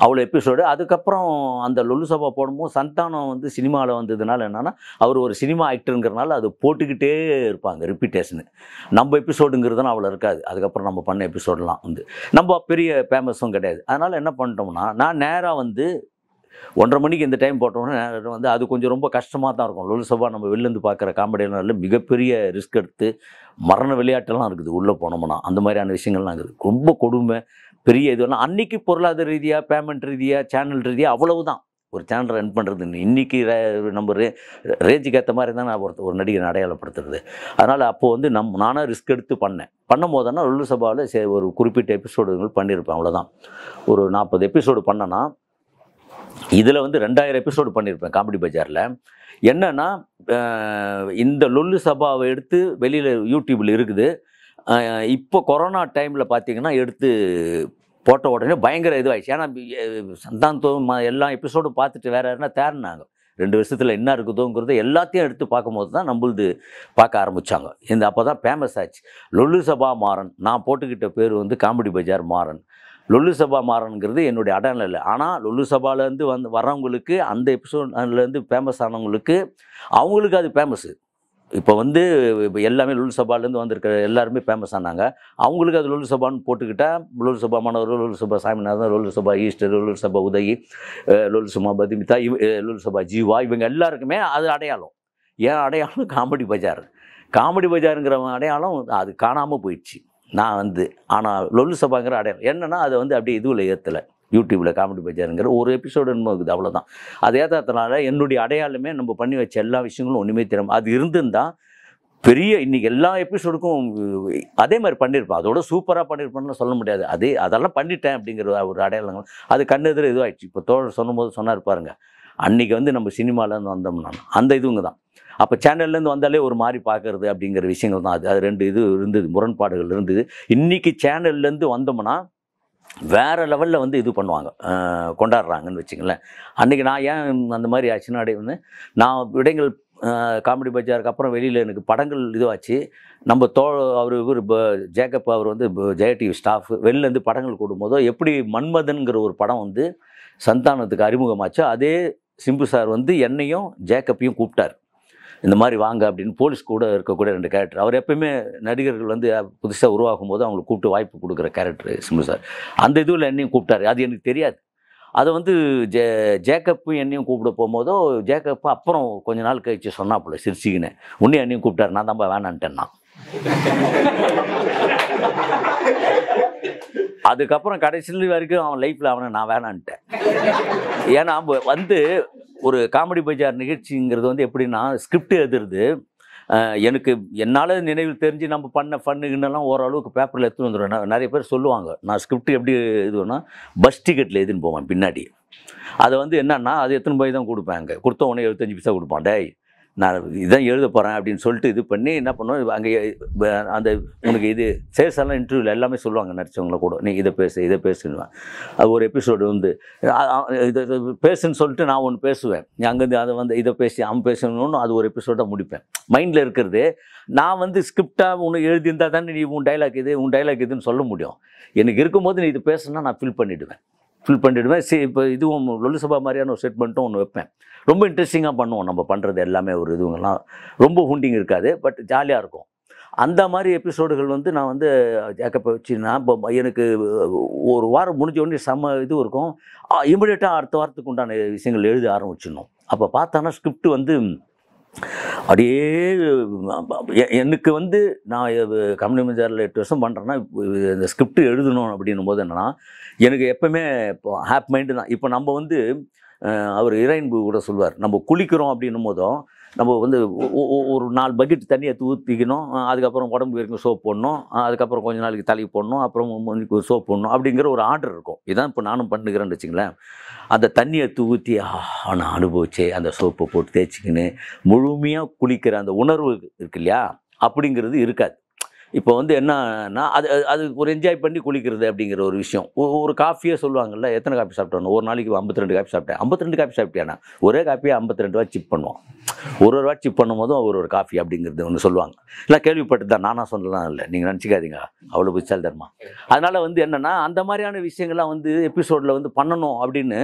அவ்வளோ எபிசோடு. அதுக்கப்புறம் அந்த லொல்லு சபா போடும்போது சந்தானம் வந்து சினிமாவில் வந்ததுனால என்னென்னா, அவர் ஒரு சினிமா ஆக்டருங்கிறனால அது போட்டுக்கிட்டே இருப்பாங்க ரிப்பீட்டேஷனு. நம்ம எபிசோடுங்கிறதுனா அவ்வளோ இருக்காது. அதுக்கப்புறம் நம்ம பண்ண எபிசோடெலாம் வந்து நம்ம பெரிய ஃபேமஸும் கிடையாது. அதனால் என்ன பண்ணிட்டோம்னா, நான் நேராக வந்து 1:30 மணிக்கு இந்த டைம் போட்டோம்னா வந்து அது கொஞ்சம் ரொம்ப கஷ்டமாக தான் இருக்கும். லொல்லு சபா நம்ம வெளிலேருந்து பார்க்குற காமெடியெல்லாம் மிகப்பெரிய ரிஸ்க் எடுத்து மரண விளையாட்டெல்லாம் இருக்குது உள்ளே போனோம்னா. அந்த மாதிரியான விஷயங்கள்லாம் இருக்குது. ரொம்ப கொடுமை பெரிய இதுலாம் அன்றைக்கி பொருளாதார ரீதியாக, பேமெண்ட் ரீதியாக, சேனல் ரீதியாக அவ்வளவு தான் ஒரு சேனல் ரன் பண்ணுறது. இன்றைக்கி நம்ம ரேஞ்சுக்கு ஏற்ற மாதிரி தான் நான் ஒரு நடிகரை அடையாளப்படுத்துறது. அதனால் அப்போது வந்து நானாக ரிஸ்க் எடுத்து பண்ணும் போதுன்னா லொல்லு சபாவில் ஒரு குறிப்பிட்ட எபிசோடுகள் பண்ணியிருப்பேன். அவ்வளோதான். ஒரு 40 எபிசோடு பண்ணேன்னா இதில் வந்து 2000 எபிசோடு பண்ணியிருப்பேன் காமெடி பஜாரில். என்னென்னா, இந்த லொல்லு சபாவை எடுத்து வெளியில் யூடியூப்பில் இருக்குது. இப்போ கொரோனா டைமில் பார்த்திங்கன்னா எடுத்து போட்ட உடனே பயங்கர இதுவாகிடுச்சு. ஏன்னா சந்தானத்தும் எல்லா எபிசோடும் பார்த்துட்டு வேறு யாருன்னா தேர்னாங்க. 2 வருஷத்தில் என்ன இருக்குதோங்கிறத எல்லாத்தையும் எடுத்து பார்க்கும்போது தான் நம்மளுது பார்க்க ஆரம்பித்தாங்க. அப்போ தான் ஃபேமஸ் ஆச்சு. லொல்லு சபா மாறன். நான் போட்டுக்கிட்ட பேர் வந்து காமெடி பஜார் மாறன். லொல்லு சபா மாறனுங்கிறது என்னுடைய அடையாளம் இல்லை. ஆனால் லொல்லு சபாலேருந்து வர்றவங்களுக்கு, அந்த எபிசோட்லேருந்து ஃபேமஸ் ஆனவங்களுக்கு, அவங்களுக்கு அது ஃபேமஸ்ஸு. இப்போ வந்து எல்லாமே லொல்லு சபாலேருந்து வந்திருக்கிற எல்லாருமே ஃபேமஸ் ஆனாங்க. அவங்களுக்கு அது லொல்லு சபான்னு போட்டுக்கிட்டால் லொல்லு சபா மாணவர், லொல்லு சபா சாமிநாதன், லொல்லு சபா ஈஸ்டர், லொல்லு சபா உதயி, லொல்லு சபா பதிமிதா, லொல்லு சபா ஜீவா, இவங்க எல்லாருக்குமே அது அடையாளம். ஏன் அடையாளம் காமெடி பஜார். காமெடி பஜாருங்கிற அடையாளம் அது காணாமல் போயிடுச்சு. நான் வந்து ஆனால் லொல்லு சபாங்கிற அடையாளம் என்னென்னா, அதை வந்து அப்படியே இதுவில் ஏற்றலை. யூடியூப்பில் காமெடி பஜாருங்கிற ஒரு எபிசோடு என்னமோ இருக்குது, அவ்வளோதான். அது ஏற்றதுனால என்னுடைய அடையாளமே நம்ம பண்ணி வச்ச எல்லா விஷயங்களும் ஒன்றுமே தெரியும். அது இருந்திருந்தால் பெரிய இன்றைக்கி எல்லா எபிசோடுக்கும் அதே மாதிரி பண்ணியிருப்பேன். அதோட சூப்பராக பண்ணியிருப்பேன்னு சொல்ல முடியாது. அதெல்லாம் பண்ணிட்டேன் அப்படிங்கிற ஒரு அடையாளங்கள் அது கண்ணெதிர இதுவாகிடுச்சு. இப்போ தோழர் சொன்னார் பாருங்க, அன்றைக்கி வந்து நம்ம சினிமாவிலேருந்து வந்தோம்னா அந்த இதுவங்க தான். அப்போ சேனல்லேருந்து வந்தாலே ஒரு மாதிரி பார்க்குறது அப்படிங்கிற விஷயங்கள் தான். அது 2 இது இருந்தது, முரண்பாடுகள் இருந்தது. இன்றைக்கி சேனல்லேருந்து வந்தோம்னா வேறு லெவலில் வந்து இது பண்ணுவாங்க, கொண்டாடுறாங்கன்னு வச்சுங்களேன். அன்றைக்கி நான் ஏன் அந்த மாதிரி ஆச்சுன்னா, வந்து நான் விடைகள் காமெடி பஜாருக்கு அப்புறம் வெளியில் எனக்கு படங்கள் இதுவாச்சு. நம்ம அவர் இவர் ஜேக்கப் அவர் வந்து ஜெயா டிவி ஸ்டாஃப் வெளிலேருந்து படங்கள் கொடுக்கும்போதோ எப்படி மன்மதன்கிற ஒரு படம் வந்து சந்தானத்துக்கு அறிமுகமாச்சோ, அதே சிம்பு சார் வந்து என்னையும் ஜேக்கப்பையும் கூப்பிட்டார். இந்த மாதிரி வாங்க அப்படின்னு. போலீஸ் கூட இருக்கக்கூடிய 2 கேரக்டர். அவர் எப்பயுமே நடிகர்கள் வந்து புதுசாக உருவாகும் போது அவங்களுக்கு கூப்பிட்டு வாய்ப்பு கொடுக்குற கேரக்டர் சிம்பு சார். அந்த இதுவில் என்னையும் கூப்பிட்டாரு. அது எனக்கு தெரியாது. அதை வந்து ஜேக்கப்பும் என்னையும் கூப்பிட போகும்போதோ, ஜேக்கப்பு அப்புறம் கொஞ்ச நாள் கழிச்சு சொன்னாப்புல சிரிச்சிக்கின்னு, உன்னையும் என்னையும் கூப்பிட்டாரு. நான் தான்ப்பா வேணான்ட்டேன்னா. அதுக்கப்புறம் கடைசியில் வரைக்கும் அவன் லைஃப்பில் நான் வேணான்ட்டேன். ஏன்னா வந்து ஒரு காமெடி பஜார் நிகழ்ச்சிங்கிறது வந்து எப்படின்னா, ஸ்கிரிப்ட் எழுதுறது எனக்கு என்னால் நினைவில் தெரிஞ்சு நம்ம பண்ண ஃபன்னுக்குன்னெல்லாம் ஓரளவுக்கு பேப்பரில் எடுத்துன்னு வந்துடுவேன். நிறைய பேர் சொல்லுவாங்க, நான் ஸ்கிரிப்ட் எப்படி இதுனா பஸ் டிக்கெட்டில் எழுதின்னு போவேன் பின்னாடி. அதை வந்து என்னன்னா, அது எத்தனை போய் தான் கொடுப்பேன். அங்கே கொடுத்த உடனே 75 பைசா கொடுப்பான். டேய் நான் இதான் எழுத போகிறேன் அப்படின்னு சொல்லிட்டு இது பண்ணி என்ன பண்ணுவேன், அங்கே அந்த உனக்கு இது சேல்ஸ் எல்லாம் இன்டர்வியூவில் எல்லாமே சொல்லுவாங்க நடித்தவங்கள கூட, நீ இதை பேசுவேன். அது ஒரு எபிசோடு வந்து இதை பேசுன்னு சொல்லிட்டு நான் ஒன்று பேசுவேன். நீ அங்கேருந்து அதை வந்து இதை பேசி அவன் பேசணுன்னு அது ஒரு எபிசோடாக முடிப்பேன். மைண்டில் இருக்கிறது நான் வந்து ஸ்கிரிப்டாக ஒன்று எழுதியிருந்தால் தானே நீ உன் டைலாக் இதுன்னு சொல்ல முடியும். எனக்கு இருக்கும்போது நீ இது பேசுனா நான் ஃபில் பண்ணிவிடுவேன். சரி, இப்போ இதுவும் லொல்லு சபா மாதிரியான ஒரு செட்மெண்ட்டும் ஒன்று வைப்பேன். ரொம்ப இன்ட்ரெஸ்டிங்காக பண்ணுவோம். நம்ம பண்ணுறது எல்லாமே ஒரு இதுவெல்லாம் ரொம்ப ஹூண்டிங் இருக்காது, பட் ஜாலியாக இருக்கும். அந்த மாதிரி எபிசோடுகள் வந்து நான் வந்து ஜேக்கப்பை வச்சுன்னா, இப்போ எனக்கு ஒரு வாரம் முடிஞ்ச உடனே செம்ம இது இருக்கும். இமிடியேட்டாக அடுத்த வாரத்துக்கு உண்டான விஷயங்கள் எழுத ஆரம்பிச்சிடணும். அப்போ பார்த்தானா ஸ்கிரிப்ட் வந்து அப்படியே எனக்கு வந்து நான் கம்பெனி பஜாரில் 8 வருஷம் பண்ணுறேன்னா, இந்த ஸ்கிரிப்ட் எழுதணும் அப்படின்னும் போது என்னென்னா, எனக்கு எப்போவுமே இப்போ ஹாப்பி மைண்டு தான். இப்போ நம்ம வந்து அவர் இறைன்பு கூட சொல்லுவார், நம்ம குளிக்கிறோம் அப்படின்னும் போதும் நம்ம வந்து ஒரு 4 பக்கெட் தண்ணியை ஊற்றிக்கணும், அதுக்கப்புறம் உடம்பு வரைக்கும் சோப் போடணும், அதுக்கப்புறம் கொஞ்ச நாளைக்கு தலைக்கு போடணும், அப்புறம் மூஞ்சிக்கு ஒரு சோப் போடணும் அப்படிங்கிற ஒரு ஆர்டர் இருக்கும். இதான் இப்போ நானும் பண்ணுகிறேன்னு வச்சுங்களேன். அந்த தண்ணியை ஊற்றி நான் அனுபவிச்சே அந்த சோப்பை போட்டு தேய்ச்சிக்கின்னு முழுமையாக குளிக்கிற அந்த உணர்வு இருக்கு இல்லையா, அப்படிங்கிறது இருக்காது. இப்போ வந்து என்னன்னா அது அது ஒரு என்ஜாய் பண்ணி குளிக்கிறது அப்படிங்கிற ஒரு விஷயம். ஒரு காஃபியே சொல்லுவாங்கல்ல, எத்தனை காஃபி சாப்பிட்டோம், ஒரு நாளைக்கு 52 காஃபி சாப்பிட்டேன். 52 காஃபி சாப்பிட்டியானா, ஒரே காஃபியை 52 ரூபா சிப் பண்ணுவோம். ஒரு ரூபா சிப் பண்ணும் போதும் ஒரு காஃபி அப்படிங்கிறது ஒன்று சொல்லுவாங்க. இல்லை கேள்விப்பட்டு தான், நானாக சொல்லலாம் இல்லை, நீங்கள் நினச்சிக்காதீங்க, அவ்வளோ புத்தால் தருமா. அதனால் வந்து என்னென்னா அந்த மாதிரியான விஷயங்கள்லாம் வந்து எபிசோடில் வந்து பண்ணணும் அப்படின்னு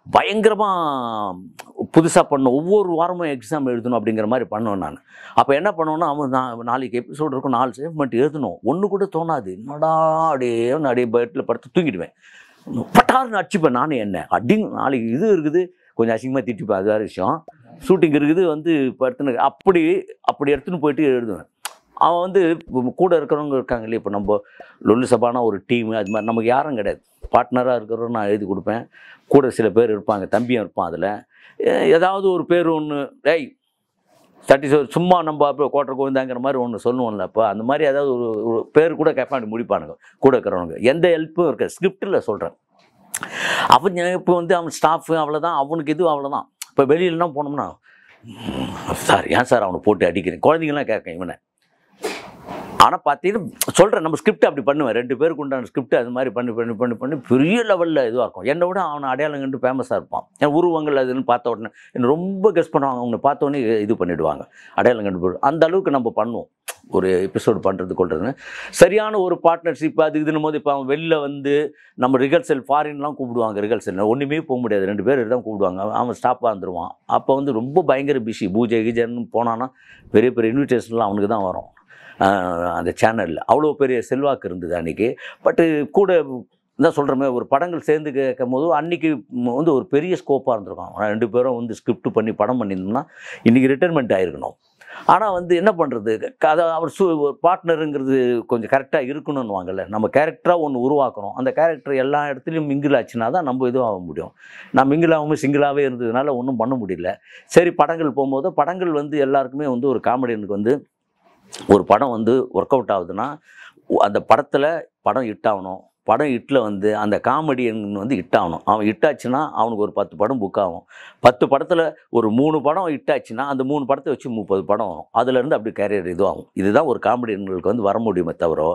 பயங்கரமாக புதுசாக பண்ணணும். ஒவ்வொரு வாரமும் எக்ஸாம் எழுதணும் அப்படிங்கிற மாதிரி பண்ணுவேன் நான். அப்போ என்ன பண்ணுவேன்னா, நான் நாளைக்கு எபிசோடு இருக்கும், 4 ஸ்டேட்மெண்ட் எழுதணும். ஒன்று கூட தோணாது. என்னடா அப்படியே பெட்டில் படுத்து தூங்கிடுவேன். பட்டாருன்னு அடிச்சுப்பேன் நானே. என்ன நாளைக்கு இது இருக்குது, கொஞ்சம் அசிங்கமாக திட்டிப்பேன், அது வேறு விஷயம். ஷூட்டிங் இருக்குது வந்து படுத்துன்னு அப்படி எடுத்துன்னு போயிட்டு எழுதுவேன். அவன் வந்து கூட இருக்கிறவங்க இருக்காங்க இல்லையா, இப்போ நம்ம லொல்லு சபானா ஒரு டீமு, அது மாதிரி நமக்கு யாரும் கிடையாது. பார்ட்னராக இருக்கிறவங்க நான் எழுதி கொடுப்பேன். கூட சில பேர் இருப்பாங்க, தம்பியும் இருப்பான். அதில் ஏதாவது ஒரு பேர் ஒன்று, டேய் தட்டி சும்மா நம்ம அப்போ கோட்டை கோவிந்தாங்கிற மாதிரி ஒன்று சொல்லுவோம்ல, அப்போ அந்த மாதிரி ஏதாவது ஒரு பேர் கூட கேட்பாங்க, முடிப்பானுங்க கூட இருக்கிறவங்க. எந்த ஹெல்ப்பும் இருக்க ஸ்கிரிப்டில் சொல்கிறேன். அவன் இப்போ வந்து அவன் ஸ்டாஃபு அவ்வளோதான், அவனுக்கு இது அவ்வளோதான். இப்போ வெளியிலலாம் போனோம்னா, சார் ஏன் சார் அவனை போட்டு அடிக்கிறேன், குழந்தைங்களாம் கேட்க இவனை. ஆனால் பார்த்தீங்கன்னா சொல்கிறேன், நம்ம ஸ்கிரிப்ட் அப்படி பண்ணுவேன், 2 பேருக்கு உண்டான ஸ்கிரிப்ட் அது மாதிரி பண்ணி பெரிய லெவலில் இதுவாக இருக்கும். என்னை விட அவனை அடையாளம் கண்டு ஃபேமஸாக இருப்பான். என் உருவங்கள் அதுன்னு பார்த்த உடனே என்ன ரொம்ப கெஸ் பண்ணுவாங்க. அவங்க பார்த்த உடனே இது பண்ணிவிடுவாங்க, அடையாளம் கண்டு போய்டும். அந்த அளவுக்கு நம்ம பண்ணுவோம் ஒரு எபிசோடு பண்ணுறது கொள்றதுன்னு. சரியான ஒரு பார்ட்னர்ஷிப் அது இதுன்னும் போது, இப்போ அவன் வெளில வந்து நம்ம ரிஹர்சல் ஃபாரின்லாம் கூப்பிடுவாங்க. ரிஹர்சல் ஒன்றுமே போக முடியாது, 2 பேர் தான் கூப்பிடுவாங்க. அவன் ஸ்டாப்பாக வந்துடுவான். அப்போ வந்து ரொம்ப பயங்கர பிஸி. பூஜை கீஜன்னு போனான்னா பெரிய பெரிய இன்விடேஷன்லாம் அவனுக்கு தான் வரும். அந்த சேனலில் அவ்வளோ பெரிய செல்வாக்கு இருந்தது அன்றைக்கி. பட்டு கூட தான் சொல்கிறோமே, ஒரு படங்கள் சேர்ந்து கேட்கும் போது அன்றைக்கி வந்து ஒரு பெரிய ஸ்கோப்பாக இருந்திருக்கும். 2 பேரும் வந்து ஸ்கிரிப்ட் பண்ணி படம் பண்ணியிருந்தோம்னா இன்றைக்கி ரிட்டைர்மெண்ட் ஆகிருக்கணும். ஆனால் வந்து என்ன பண்ணுறது, அதை அவர் பார்ட்னருங்கிறது கொஞ்சம் கரெக்டாக இருக்கணும்னு வாங்கல. நம்ம கேரக்டராக ஒன்று உருவாக்கணும். அந்த கேரக்டர் எல்லா இடத்துலையும் மிங்கிள் ஆச்சுன்னா தான் நம்ம இதுவும் ஆக முடியும். நான் மிங்கிள் ஆகாமல் சிங்கிளாகவே இருந்ததுனால ஒன்றும் பண்ண முடியல. சரி, படங்கள் போகும்போது படங்கள் வந்து எல்லாருக்குமே வந்து ஒரு காமெடியனுக்கு வந்து ஒரு படம் வந்து ஒர்க் அவுட் ஆகுதுன்னா அந்த படத்தில் படம் ஹிட் ஆகணும். படம் ஹிட்டில் வந்து அந்த காமெடியன் வந்து ஹிட் ஆகணும். அவன் ஹிட் ஆச்சுன்னா அவனுக்கு ஒரு 10 படம் புக் ஆகும். 10 படத்தில் ஒரு 3 படம் ஹிட் ஆச்சுன்னா அந்த 3 படத்தை வச்சு 30 படம் வரும். அதுலேருந்து அப்படி கேரியர் இதுவாகும். இதுதான் ஒரு காமெடியன்களுக்கு வந்து வர முடியுமே தவிர,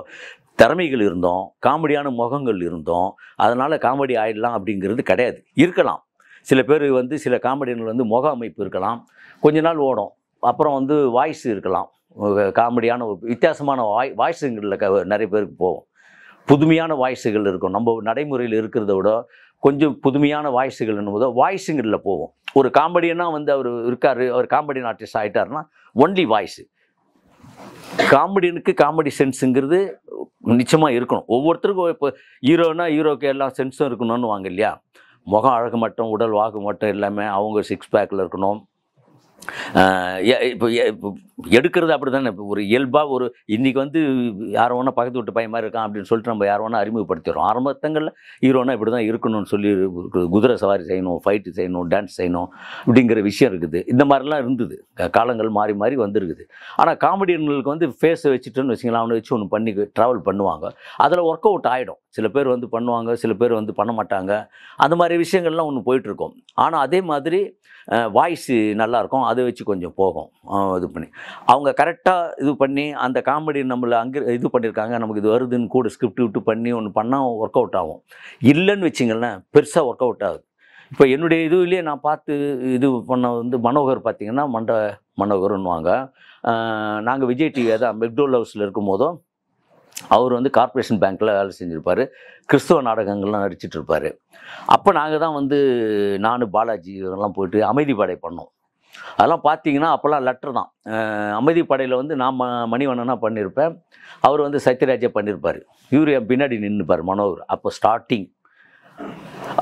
திறமைகள் இருந்தோம், காமெடியான முகங்கள் இருந்தோம், அதனால் காமெடி ஆகிடலாம் அப்படிங்கிறது கிடையாது. இருக்கலாம், சில பேர் வந்து சில காமெடியன்கள் வந்து முக அமைப்பு இருக்கலாம், கொஞ்ச நாள் ஓடும். அப்புறம் வந்து வாய்ஸ் இருக்கலாம், காமெடியான வித்தியாசமான வாய்ஸுங்களில் நிறைய பேருக்கு போகும். புதுமையான வாய்ஸுகள் இருக்கும். நம்ம நடைமுறையில் இருக்கிறத விட கொஞ்சம் புதுமையான வாய்ஸுகள் என்னும்போது வாய்ஸுங்களில் போவோம். ஒரு காமெடியனாக வந்து அவர் இருக்கார், அவர் காமெடியன் ஆர்டிஸ்ட் ஆகிட்டாருன்னா ஒன்லி வாய்ஸு. காமெடியனுக்கு காமெடி சென்ஸுங்கிறது நிச்சயமாக இருக்கணும். ஒவ்வொருத்தருக்கும் இப்போ ஹீரோனா ஹீரோக்கு எல்லா சென்ஸும் இருக்கணும்னு வாங்க இல்லையா. முகம் அழகு மட்டும், உடல் வாக்கு மட்டும் எல்லாமே அவங்க 6 பேக்கில் இருக்கணும். இப்போ எடுக்கிறது அப்படி தானே. இப்போ ஒரு இயல்பாக ஒரு இன்றைக்கி வந்து யார் வேணால் பக்கத்து வீட்டு பையன் மாதிரி இருக்கான் அப்படின்னு சொல்லிட்டு நம்ம யார் வேணால் அறிமுகப்படுத்திடுறோம். ஆரம்பத்தங்களில் ஹீரோனா இப்படி தான் இருக்கணும்னு சொல்லி குதிரை சவாரி செய்யணும், ஃபைட்டு செய்யணும், டான்ஸ் செய்யணும் அப்படிங்கிற விஷயம் இருக்குது. இந்த மாதிரிலாம் இருந்தது. காலங்கள் மாறி மாறி வந்துருக்குது. ஆனால் காமெடியன்களுக்கு வந்து ஃபேஸை வச்சுட்டுன்னு வச்சிங்களா, அவனை வச்சு ஒன்று பண்ணி ட்ராவல் பண்ணுவாங்க. அதில் ஒர்க் அவுட் ஆகிடும். சில பேர் வந்து பண்ணுவாங்க, சில பேர் வந்து பண்ண மாட்டாங்க. அந்த மாதிரி விஷயங்கள்லாம் ஒன்று போயிட்டுருக்கோம். ஆனால் அதே மாதிரி வாய்ஸு நல்லாயிருக்கும், அதை வச்சு கொஞ்சம் போகும். இது பண்ணி அவங்க கரெக்டாக இது பண்ணி அந்த காமெடி நம்மளை அங்கே இது பண்ணியிருக்காங்க, நமக்கு இது வருதுன்னு கூட ஸ்கிரிப்ட் விட்டு பண்ணி ஒன்று பண்ணால் ஒர்க் அவுட் ஆகும். இல்லைன்னு வச்சிங்களேன், பெருசாக ஒர்க் அவுட் ஆகுது. இப்போ என்னுடைய இதுலேயே நான் பார்த்து இது பண்ண வந்து மனோகர் பார்த்திங்கன்னா மனோகர்னுவாங்க. நாங்கள் விஜய் டிவி தான் மெக்டோல் ஹவுஸில் இருக்கும் போதும் அவர் வந்து கார்ப்பரேஷன் பேங்க்கில் வேலை செஞ்சுருப்பார். கிறிஸ்துவ நாடகங்கள்லாம் நடிச்சிட்டு இருப்பார். அப்போ நாங்கள் தான் வந்து நான் பாலாஜி இதெல்லாம் போயிட்டு அமைதிப்படை பண்ணோம். அதெல்லாம் பார்த்தீங்கன்னா அப்போல்லாம் லெட்டர் தான். அமைதிப்படையில் வந்து நான் மணிவண்ணனாக பண்ணியிருப்பேன், அவர் வந்து சத்யராஜா பண்ணியிருப்பார். இவர் என் பின்னாடி நின்றுப்பார் மனோகர். அப்போ ஸ்டார்டிங்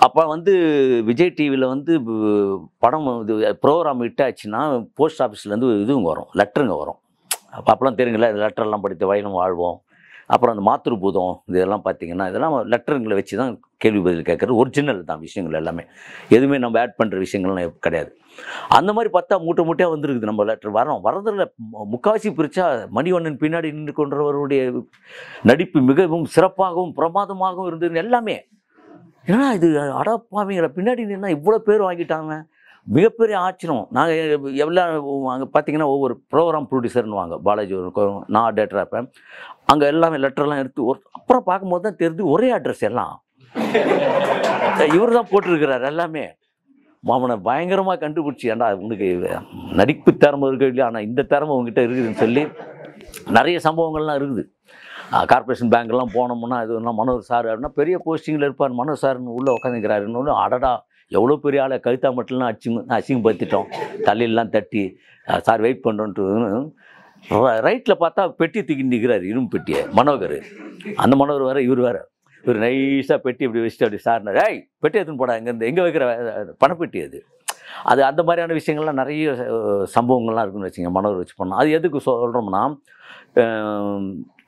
அப்போ வந்து விஜய் டிவியில் வந்து படம் இது ப்ரோக்ராம் ஹிட் ஆச்சுன்னா போஸ்ட் ஆஃபீஸ்லேருந்து இதுவும் வரும், லெட்டருங்க வரும். அப்போலாம் தெரியுங்களா, லெட்டரெல்லாம் படித்த வயலும் வாழ்வோம், அப்புறம் அந்த மாத்ருபூதம் இதெல்லாம் பார்த்தீங்கன்னா இதெல்லாம் லெட்டருங்களை வச்சு தான் கேள்வி பதில் கேட்குறது. ஒரிஜினல் தான் விஷயங்கள் எல்லாமே, எதுவுமே நம்ம ஆட் பண்ணுற விஷயங்கள்லாம் கிடையாது. அந்த மாதிரி பார்த்தா மூட்டை மூட்டையாக வந்துருக்குது நம்ம லெட்டர் வரதில் முக்கால்வாசி பிரித்தா மணிவண்ணன் பின்னாடி நின்று கொண்டவருடைய நடிப்பு மிகவும் சிறப்பாகவும் பிரமாதமாகவும் இருந்தது எல்லாமே. ஏன்னா இது அடப்பாவீங்களா பின்னாடி நின்னா இவ்வளோ பேர் வாங்கிட்டாங்க, மிகப்பெரிய ஆச்சரியம். நாங்கள் எல்லாம் அங்கே பார்த்தீங்கன்னா ஒவ்வொரு ப்ரோக்ராம் ப்ரொடியூசர்னுவாங்க, பாலாஜி நான் டேட்டராக இருப்பேன். அங்கே எல்லாமே லெட்டர்லாம் எடுத்து அப்புறம் பார்க்கும்போது தான் தெரிஞ்சு ஒரே அட்ரஸ் எல்லாம் இவர் தான் போட்டிருக்கிறார் எல்லாமே. மாமனை பயங்கரமாக கண்டுபிடிச்சி, ஏன்டா உனக்கு நடிப்பு திறமை இருக்கு இல்லையா, ஆனால் இந்த திறமை உங்ககிட்ட இருக்குதுன்னு சொல்லி நிறைய சம்பவங்கள்லாம் இருக்குது. கார்பரேஷன் பேங்க்லாம் போனோம்னா இது மனோர் சார் அப்படின்னா பெரிய போஸ்டிங்கில் இருப்பார், மனோர் சார்னு உள்ளே உட்காந்துக்கிறாருன்னு அடடா எவ்வளோ பெரிய ஆளை கழுத்தா மட்டும்லாம் அசிங்கப்படுத்திட்டோம், தலையெல்லாம் தட்டி சார் வெயிட் பண்ணுறோன்ட்டு. ரைட்டில் பார்த்தா பெட்டி தூக்கி நிற்கிறார், இரும்பு பெட்டியை, மனோகர். அந்த மனோகர் வேறு இவர் வேறு. இவர் நைஸாக பெட்டி இப்படி வச்சுட்டு அப்படி சார்னா ஏய் பெட்டி எடுத்துன்னு போடா, இங்கேருந்து எங்கே வைக்கிற பணப்பெட்டி அது. அந்த மாதிரியான விஷயங்கள்லாம் நிறைய சம்பவங்கள்லாம் இருக்குன்னு வச்சுங்க மனோகர் வச்சு பண்ணோம். அது எதுக்கு சொல்கிறோம்னா,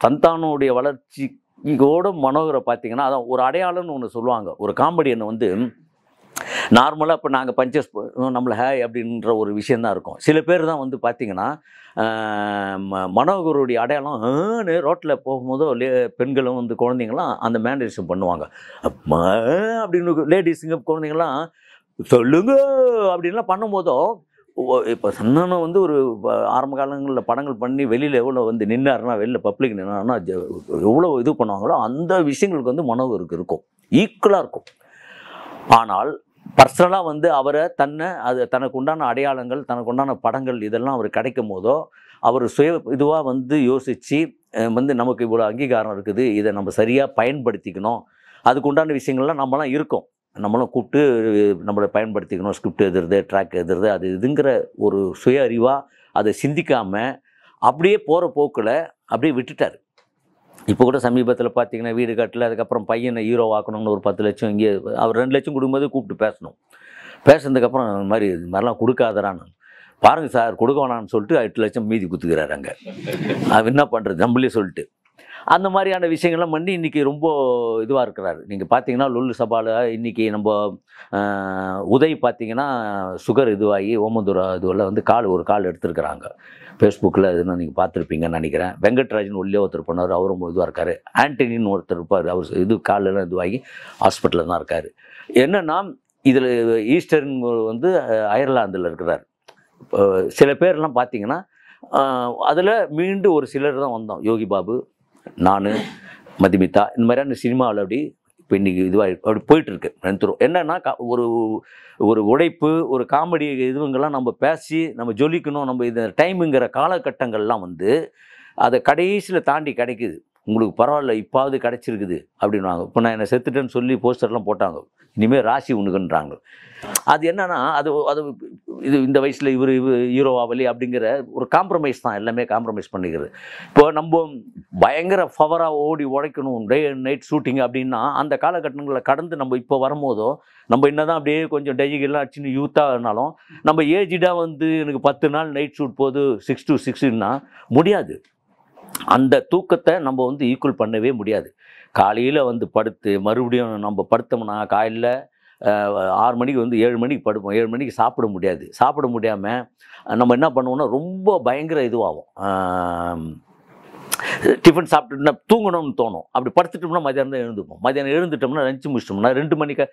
சந்தானுடைய வளர்ச்சியோட மனோகரை பார்த்தீங்கன்னா அதான் ஒரு அடையாளம்னு ஒன்று சொல்லுவாங்க. ஒரு காமெடியனை வந்து நார்மலாக இப்போ நாங்கள் பஞ்சஸ் நம்மளை ஹேய் அப்படின்ற ஒரு விஷயந்தான் இருக்கும். சில பேர் தான் வந்து பார்த்திங்கன்னா மனோகருடைய அடையாளம் ரோட்டில் போகும்போதோ பெண்களும் வந்து குழந்தைங்களாம் அந்த மேனரிசம் பண்ணுவாங்க. அப்படின்னு லேடிஸுங்க குழந்தைங்களாம் சொல்லுங்க அப்படின்லாம் பண்ணும்போதோ, இப்போ சந்தானம் வந்து ஒரு ஆரம்ப காலங்களில் படங்கள் பண்ணி வெளியில் எவ்வளோ வந்து நின்னாருன்னா, வெளியில் பப்ளிக் நின்னாருன்னா எவ்வளோ இது பண்ணுவாங்களோ அந்த விஷயங்களுக்கு வந்து மனோகருக்கு இருக்கும், ஈக்குவலாக இருக்கும். ஆனால் பர்சனலாக வந்து அவரை தனக்கு உண்டான அடையாளங்கள், தனக்கு உண்டான படங்கள் இதெல்லாம் அவர் கிடைக்கும் போதோ அவர் இதுவாக வந்து யோசித்து வந்து நமக்கு இவ்வளோ அங்கீகாரம் இருக்குது, இதை நம்ம சரியாக பயன்படுத்திக்கணும், அதுக்கு உண்டான விஷயங்கள்லாம் நம்மளாம் இருக்கோம், நம்மளும் கூப்பிட்டு நம்மளை பயன்படுத்திக்கணும், ஸ்கிரிப்ட் எழுதுறது, ட்ராக் எழுதுறது, அது இதுங்கிற ஒரு சுய அறிவாக அதை சிந்திக்காமல் அப்படியே போகிற போக்கில் அப்படியே விட்டுட்டார். இப்போ கூட சமீபத்தில் பார்த்தீங்கன்னா வீடு கட்டல, அதுக்கப்புறம் பையனை ஹீரோ ஆக்கணும்னு ஒரு 10 லட்சம் இங்கே அவர் 2 லட்சம் கொடுக்கும்போது கூப்பிட்டு பேசணும். பேசுனதுக்கப்புறம் இது மாதிரிலாம் கொடுக்காதரான்னு, பாருங்கள் சார் கொடுக்க வேணான்னு சொல்லிட்டு 8 லட்சம் மீதி குத்துக்கிறாரு அங்கே. அது என்ன பண்ணுறது நம்மளே சொல்லிட்டு அந்த மாதிரியான விஷயங்கள்லாம் பண்ணி இன்றைக்கி ரொம்ப இதுவாக இருக்கிறாரு. நீங்கள் பார்த்தீங்கன்னா லுல்லு சபாவில் இன்றைக்கி நம்ம உதய் பார்த்தீங்கன்னா சுகர் இதுவாகி ஓமந்தூரா இதுவெல்லாம் வந்து ஒரு கால் எடுத்துருக்கிறாங்க. ஃபேஸ்புக்கில் இதுன்னு நீங்கள் பார்த்துருப்பீங்கன்னு நினைக்கிறேன். வெங்கட்ராஜன் உள்ளே ஒருத்தர் பண்ணார், அவரும் இதுவாக இருக்கார். ஆண்டனின்னு ஒருத்தர் இருப்பார், அவர் இது காலெல்லாம் இதுவாகி ஹாஸ்பிட்டலில் தான் இருக்கார். என்னென்னா இதில் ஈஸ்டர்ன் வந்து அயர்லாந்தில் இருக்கிறார். சில பேர்லாம் பார்த்தீங்கன்னா அதில் மீண்டும் ஒரு சிலர் தான் வந்தோம். யோகி பாபு, நான், மதுமிதா, இந்த மாதிரியான சினிமாவில் அப்படி இப்போ இன்றைக்கி இதுவாக அப்படி போயிட்டுருக்கு நினைத்துரும். என்னென்னா ஒரு ஒரு உழைப்பு, ஒரு காமெடி இதுவங்கெல்லாம் நம்ம பேசி நம்ம ஜொலிக்கணும், நம்ம இந்த டைமுங்கிற காலகட்டங்கள்லாம் வந்து அதை கடைசியில் தாண்டி கிடைக்குது. உங்களுக்கு பரவாயில்ல இப்போது கிடச்சிருக்குது அப்படின்வாங்க. இப்போ நான் என்னை செத்துட்டேன்னு சொல்லி போஸ்டர்லாம் போட்டாங்க, இனிமேல் ராசி உனக்குன்றாங்க. அது என்னன்னா அது இது இந்த வயசில் இவர் ஹீரோவாவலி அப்படிங்கிற ஒரு காம்ப்ரமைஸ் தான், எல்லாமே காம்ப்ரமைஸ் பண்ணிக்கிறது. இப்போ நம்ம பயங்கர பவராக ஓடி உழைக்கணும், டே அண்ட் நைட் ஷூட்டிங் அப்படின்னா அந்த காலகட்டங்களை கடந்து நம்ம இப்போ வரும்போதோ நம்ம என்னதான் அப்படியே கொஞ்சம் டெய்கெல்லாம் அடிச்சுன்னு யூத்தாக இருந்தாலும் நம்ம ஏஜிடாக வந்து எனக்கு 10 நாள் நைட் ஷூட் போது 6 to 6ன்னா முடியாது. அந்த தூக்கத்தை நம்ம வந்து ஈக்குவல் பண்ணவே முடியாது. காலையில் வந்து படுத்து மறுபடியும் நம்ம படுத்தோம்னா காலையில் 6 மணிக்கு வந்து 7 மணிக்கு படுப்போம், 7 மணிக்கு சாப்பிட முடியாது. சாப்பிட முடியாமல் நம்ம என்ன பண்ணுவோம்னா ரொம்ப பயங்கர இதுவாகும், டிஃபன் சாப்பிட்டுனா தூங்கணும்னு தோணும். அப்படி படுத்துட்டோம்னா மதியானம் தான் எழுந்துப்போம். மதியானம் எழுந்துட்டோம்னா லஞ்சு முடிச்சிட்டோம்னா 2 மணிக்கு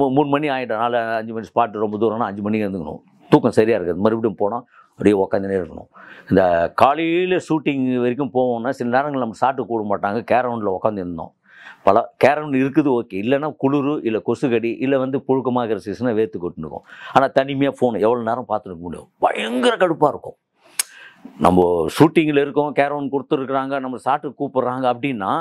3 மணி ஆகிடும். 4-5 மணி ஸ்பாட் ரொம்ப தூரம்னா 5 மணிக்கு எழுந்துக்கணும். தூக்கம் சரியாக இருக்காது. மறுபடியும் போனால் அப்படியே உட்காந்துனே இருக்கணும். இந்த காலையில் ஷூட்டிங் வரைக்கும் போவோம்னா சில நேரங்கள் நம்ம சாப்பிட்டு கூட மாட்டாங்க, கேரவுண்டில் உட்காந்து இருந்தோம். கேரவுண்ட் இருக்குது ஓகே, இல்லைன்னா குளிர், இல்லை கொசுக்கடி, இல்லை வந்து புழுக்கமாகிற சீசனாக வேர்த்து கொட்டுனுக்கும். ஆனால் தனிமையாக ஃபோன் எவ்வளோ நேரம் பார்த்துருக்க முடியும், பயங்கர கடுப்பாக இருக்கும். நம்ம ஷூட்டிங்கில் இருக்கோம், கேரவுண்ட் கொடுத்துருக்குறாங்க, நம்ம சாப்பிட்டு கூப்பிட்றாங்க அப்படின்னா